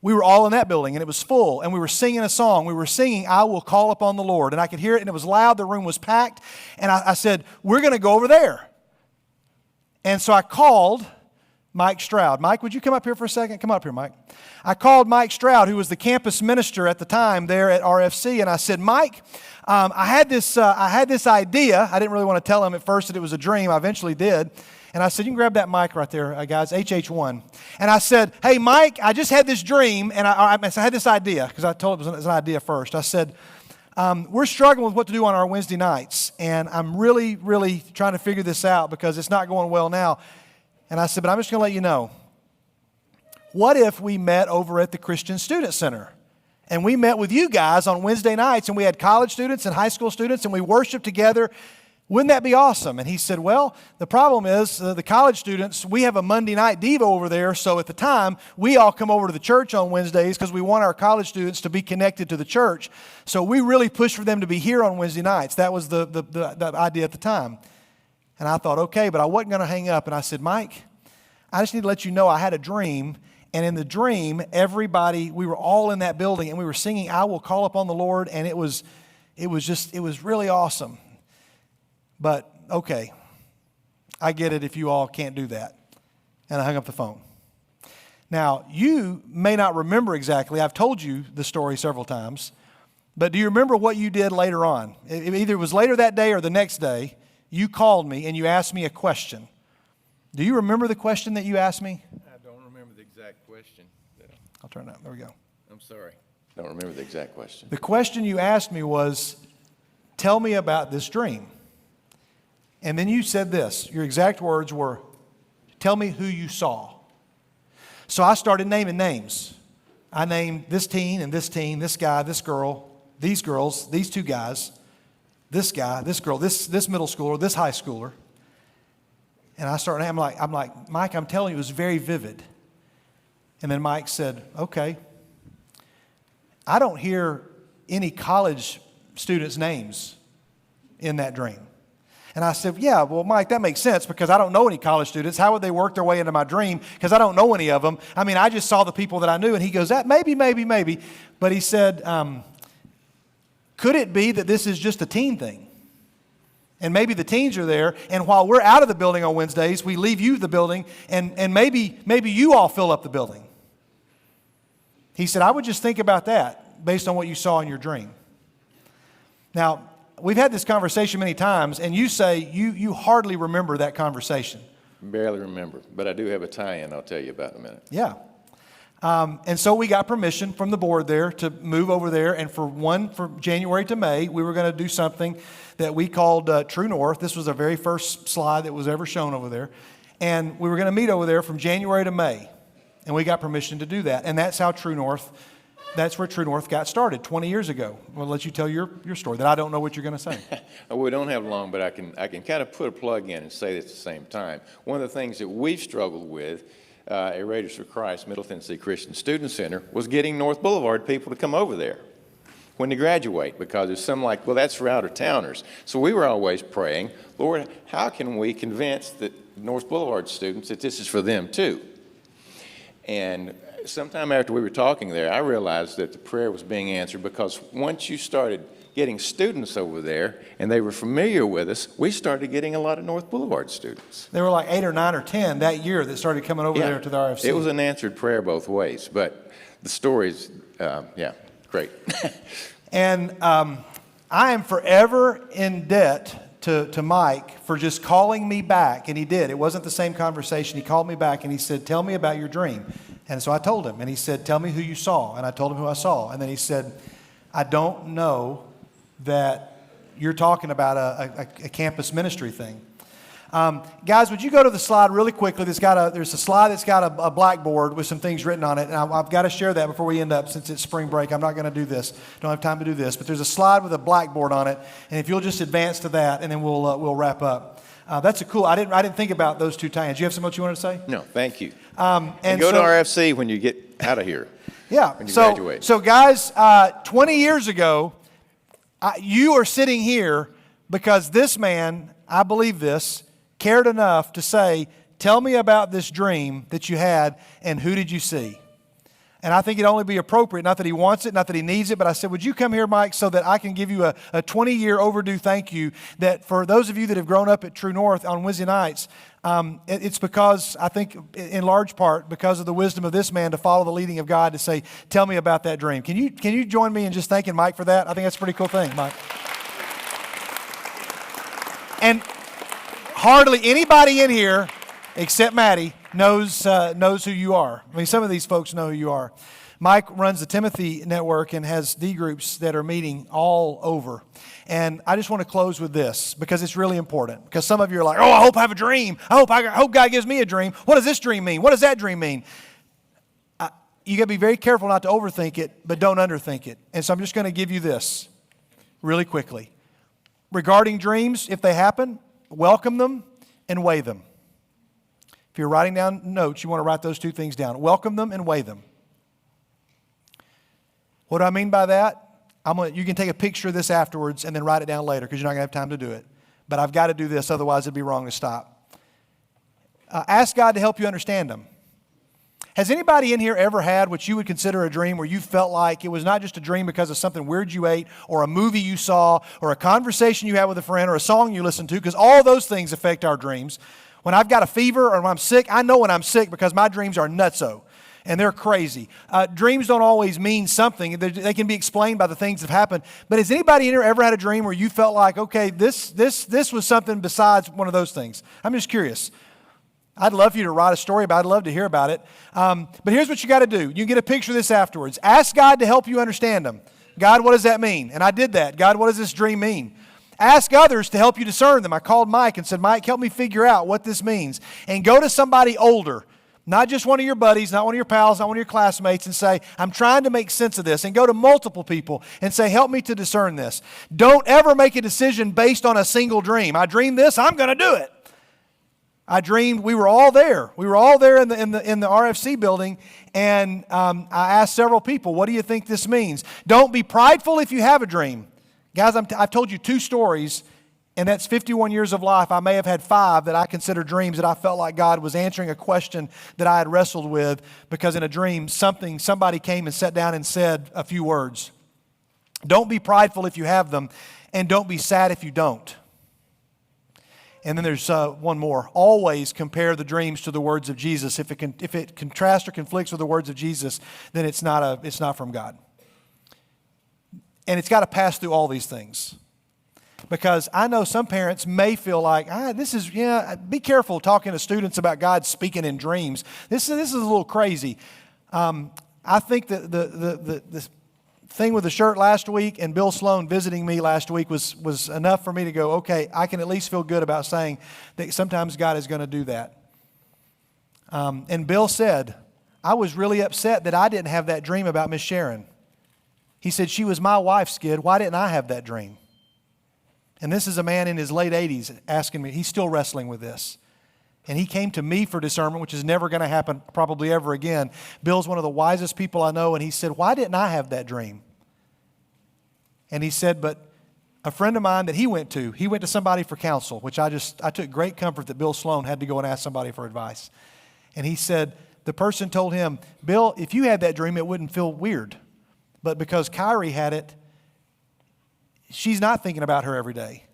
We were all in that building, and it was full, and we were singing a song. We were singing, I Will Call Upon the Lord, and I could hear it, and it was loud. The room was packed, and I said, we're going to go over there. And so I called Mike Stroud. Mike, would you come up here for a second? Come up here, Mike. I called Mike Stroud, who was the campus minister at the time there at RFC, and I said, Mike, I had this idea. I didn't really want to tell him at first that it was a dream. I eventually did. And I said, you can grab that mic right there, guys, HH1. And I said, hey, Mike, I just had this dream, and I had this idea, because I told him it was an idea first. I said, we're struggling with what to do on our Wednesday nights, and I'm really, really trying to figure this out because it's not going well now. And I said, but I'm just going to let you know, what if we met over at the Christian Student Center? And we met with you guys on Wednesday nights, and we had college students and high school students, and we worshiped together. Wouldn't that be awesome? And he said, well, the problem is the college students, we have a Monday night Devo over there, so at the time, we all come over to the church on Wednesdays because we want our college students to be connected to the church. So we really push for them to be here on Wednesday nights. That was the idea at the time. And I thought, okay, but I wasn't going to hang up. And I said, Mike, I just need to let you know I had a dream. And in the dream, everybody, we were all in that building, and we were singing, I Will Call Upon the Lord. And it was really awesome. But, okay, I get it if you all can't do that. And I hung up the phone. Now, you may not remember exactly. I've told you the story several times. But do you remember what you did later on? Either it was later that day or the next day. You called me and you asked me a question. Do you remember the question that you asked me? I don't remember the exact question. I'll turn it up. There we go. I'm sorry. Don't remember the exact question. The question you asked me was, tell me about this dream. And then you said this. Your exact words were, tell me who you saw. So I started naming names. I named this teen, this guy, this girl, these girls, these two guys, this guy, this girl, this middle schooler, this high schooler. And I started, I'm like, Mike, I'm telling you, it was very vivid. And then Mike said, okay. I don't hear any college students' names in that dream. And I said, yeah, well, Mike, that makes sense because I don't know any college students. How would they work their way into my dream? Because I don't know any of them. I mean, I just saw the people that I knew. And he goes, that maybe. But he said, could it be that this is just a teen thing? And maybe the teens are there, and while we're out of the building on Wednesdays, we leave you the building, and maybe you all fill up the building. He said, I would just think about that based on what you saw in your dream. Now, we've had this conversation many times, and you say you hardly remember that conversation. Barely remember, but I do have a tie-in I'll tell you about in a minute. Yeah. And so we got permission from the board there to move over there, and for January to May, we were going to do something that we called True North. This was the very first slide that was ever shown over there. And we were going to meet over there from January to May, and we got permission to do that. And that's how that's where True North got started 20 years ago. We'll let you tell your story, that I don't know what you're going to say. We don't have long, but I can kind of put a plug in and say it at the same time. One of the things that we've struggled with at Raiders for Christ, Middle Tennessee Christian Student Center, was getting North Boulevard people to come over there when they graduate, because there's some like, well, that's for out-of-towners. So we were always praying, Lord, how can we convince the North Boulevard students that this is for them too? And sometime after we were talking there, I realized that the prayer was being answered, because once you started getting students over there and they were familiar with us, we started getting a lot of North Boulevard students. There were like 8 or 9 or 10 that year that started coming over there to the RFC. It was an answered prayer both ways, but the story's, great. And I am forever in debt to Mike for just calling me back, and he did. It wasn't the same conversation. He called me back and he said, tell me about your dream. And so I told him, and he said, tell me who you saw. And I told him who I saw. And then he said, I don't know that you're talking about a campus ministry thing. Guys, would you go to the slide really quickly? There's a slide that's got a blackboard with some things written on it, and I've got to share that before we end up, since it's spring break. I'm not going to do this. Don't have time to do this. But there's a slide with a blackboard on it, and if you'll just advance to that, and then we'll wrap up. That's a cool. I didn't think about those two tie-ins. Do you have something else you wanted to say? No, thank you. And go to RFC when you get out of here. Yeah. When you graduate. So guys, 20 years ago, you are sitting here because this man, I believe this, cared enough to say, tell me about this dream that you had and who did you see? And I think it'd only be appropriate, not that he wants it, not that he needs it, but I said, would you come here, Mike, so that I can give you a 20-year overdue thank you, that for those of you that have grown up at True North on Wednesday nights, it's because, I think, in large part, because of the wisdom of this man to follow the leading of God to say, tell me about that dream. Can you join me in just thanking Mike for that? I think that's a pretty cool thing, Mike. And hardly anybody in here, except Maddie, knows who you are. I mean, some of these folks know who you are. Mike runs the Timothy Network and has D groups that are meeting all over. And I just want to close with this because it's really important. Because some of you are like, oh, I hope I have a dream. I hope God gives me a dream. What does this dream mean? What does that dream mean? You got to be very careful not to overthink it, but don't underthink it. And so I'm just going to give you this really quickly. Regarding dreams, if they happen, welcome them and weigh them. If you're writing down notes, you want to write those two things down. Welcome them and weigh them. What do I mean by that? You can take a picture of this afterwards and then write it down later because you're not going to have time to do it. But I've got to do this, otherwise it'd be wrong to stop. Ask God to help you understand them. Has anybody in here ever had what you would consider a dream where you felt like it was not just a dream because of something weird you ate or a movie you saw or a conversation you had with a friend or a song you listened to? Because all those things affect our dreams. When I've got a fever or when I'm sick, I know when I'm sick because my dreams are nutso and they're crazy. Dreams don't always mean something. They can be explained by the things that have happened. But has anybody in here ever had a dream where you felt like, okay, this was something besides one of those things? I'm just curious. I'd love for you to write a story about it. I'd love to hear about it. But here's what you got to do. You get a picture of this afterwards. Ask God to help you understand them. God, what does that mean? And I did that. God, what does this dream mean? Ask others to help you discern them. I called Mike and said, Mike, help me figure out what this means. And go to somebody older, not just one of your buddies, not one of your pals, not one of your classmates, and say, I'm trying to make sense of this. And go to multiple people and say, help me to discern this. Don't ever make a decision based on a single dream. I dreamed this, I'm going to do it. I dreamed we were all there. We were all there in the RFC building, and I asked several people, what do you think this means? Don't be prideful if you have a dream. Guys, I've told you 2 stories, and that's 51 years of life. I may have had 5 that I consider dreams that I felt like God was answering a question that I had wrestled with, because in a dream, somebody came and sat down and said a few words. Don't be prideful if you have them, and don't be sad if you don't. And then there's one more. Always compare the dreams to the words of Jesus. If it contrasts or conflicts with the words of Jesus, then it's not from God. And it's got to pass through all these things. Because I know some parents may feel like, be careful talking to students about God speaking in dreams. This is a little crazy. I think that the thing with the shirt last week and Bill Sloan visiting me last week was enough for me to go, okay, I can at least feel good about saying that sometimes God is going to do that. And Bill said, I was really upset that I didn't have that dream about Miss Sharon. He said, she was my wife, Skid. Why didn't I have that dream? And this is a man in his late 80s asking me, he's still wrestling with this. And he came to me for discernment, which is never going to happen probably ever again. Bill's one of the wisest people I know, and he said, why didn't I have that dream? And he said, but a friend of mine that he went to somebody for counsel, which I took great comfort that Bill Sloan had to go and ask somebody for advice. And he said, the person told him, Bill, if you had that dream, it wouldn't feel weird. But because Kyrie had it, she's not thinking about her every day.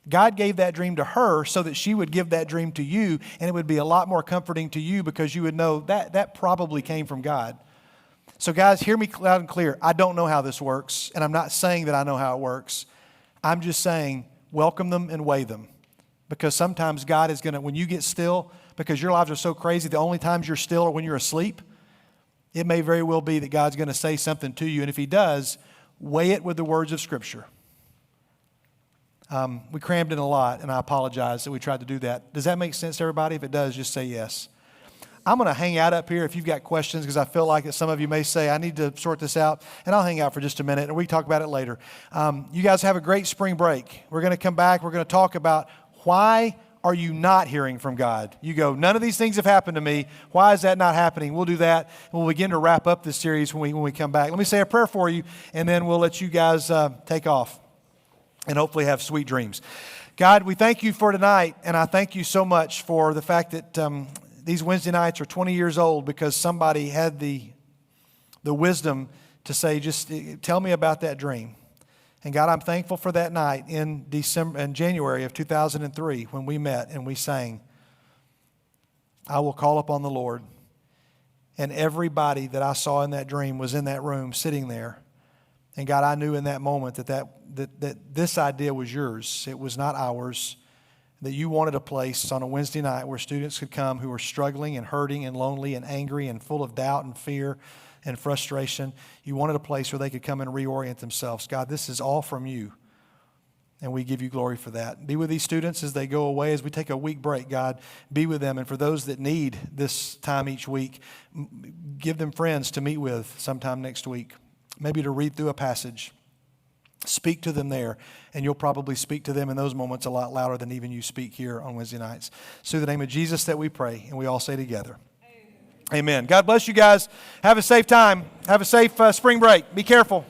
God gave that dream to her so that she would give that dream to you, and it would be a lot more comforting to you because you would know that probably came from God. So guys, hear me loud and clear. I don't know how this works, and I'm not saying that I know how it works. I'm just saying welcome them and weigh them, because sometimes God is going to, when you get still, because your lives are so crazy, the only times you're still are when you're asleep. It may very well be that God's going to say something to you, and if He does, weigh it with the words of Scripture. We crammed in a lot, and I apologize that we tried to do that. Does that make sense to everybody? If it does, just say yes. I'm going to hang out up here if you've got questions, because I feel like that some of you may say, I need to sort this out, and I'll hang out for just a minute, and we can talk about it later. You guys have a great spring break. We're going to come back. We're going to talk about why are you not hearing from God? You go, none of these things have happened to me. Why is that not happening? We'll do that, and we'll begin to wrap up this series when we come back. Let me say a prayer for you, and then we'll let you guys take off and hopefully have sweet dreams. God, we thank you for tonight, and I thank you so much for the fact that these Wednesday nights are 20 years old because somebody had the wisdom to say, just tell me about that dream. And God, I'm thankful for that night in January of 2003 when we met and we sang, I will call upon the Lord. And everybody that I saw in that dream was in that room sitting there. And God, I knew in that moment that this idea was yours. It was not ours. That you wanted a place on a Wednesday night where students could come who were struggling and hurting and lonely and angry and full of doubt and fear and frustration. You wanted a place where they could come and reorient themselves. God, this is all from you. And we give you glory for that. Be with these students as they go away, as we take a week break, God. Be with them. And for those that need this time each week, give them friends to meet with sometime next week. Maybe to read through a passage. Speak to them there, and you'll probably speak to them in those moments a lot louder than even you speak here on Wednesday nights. So in the name of Jesus that we pray, and we all say together, Amen. God bless you guys. Have a safe time. Have a safe spring break. Be careful.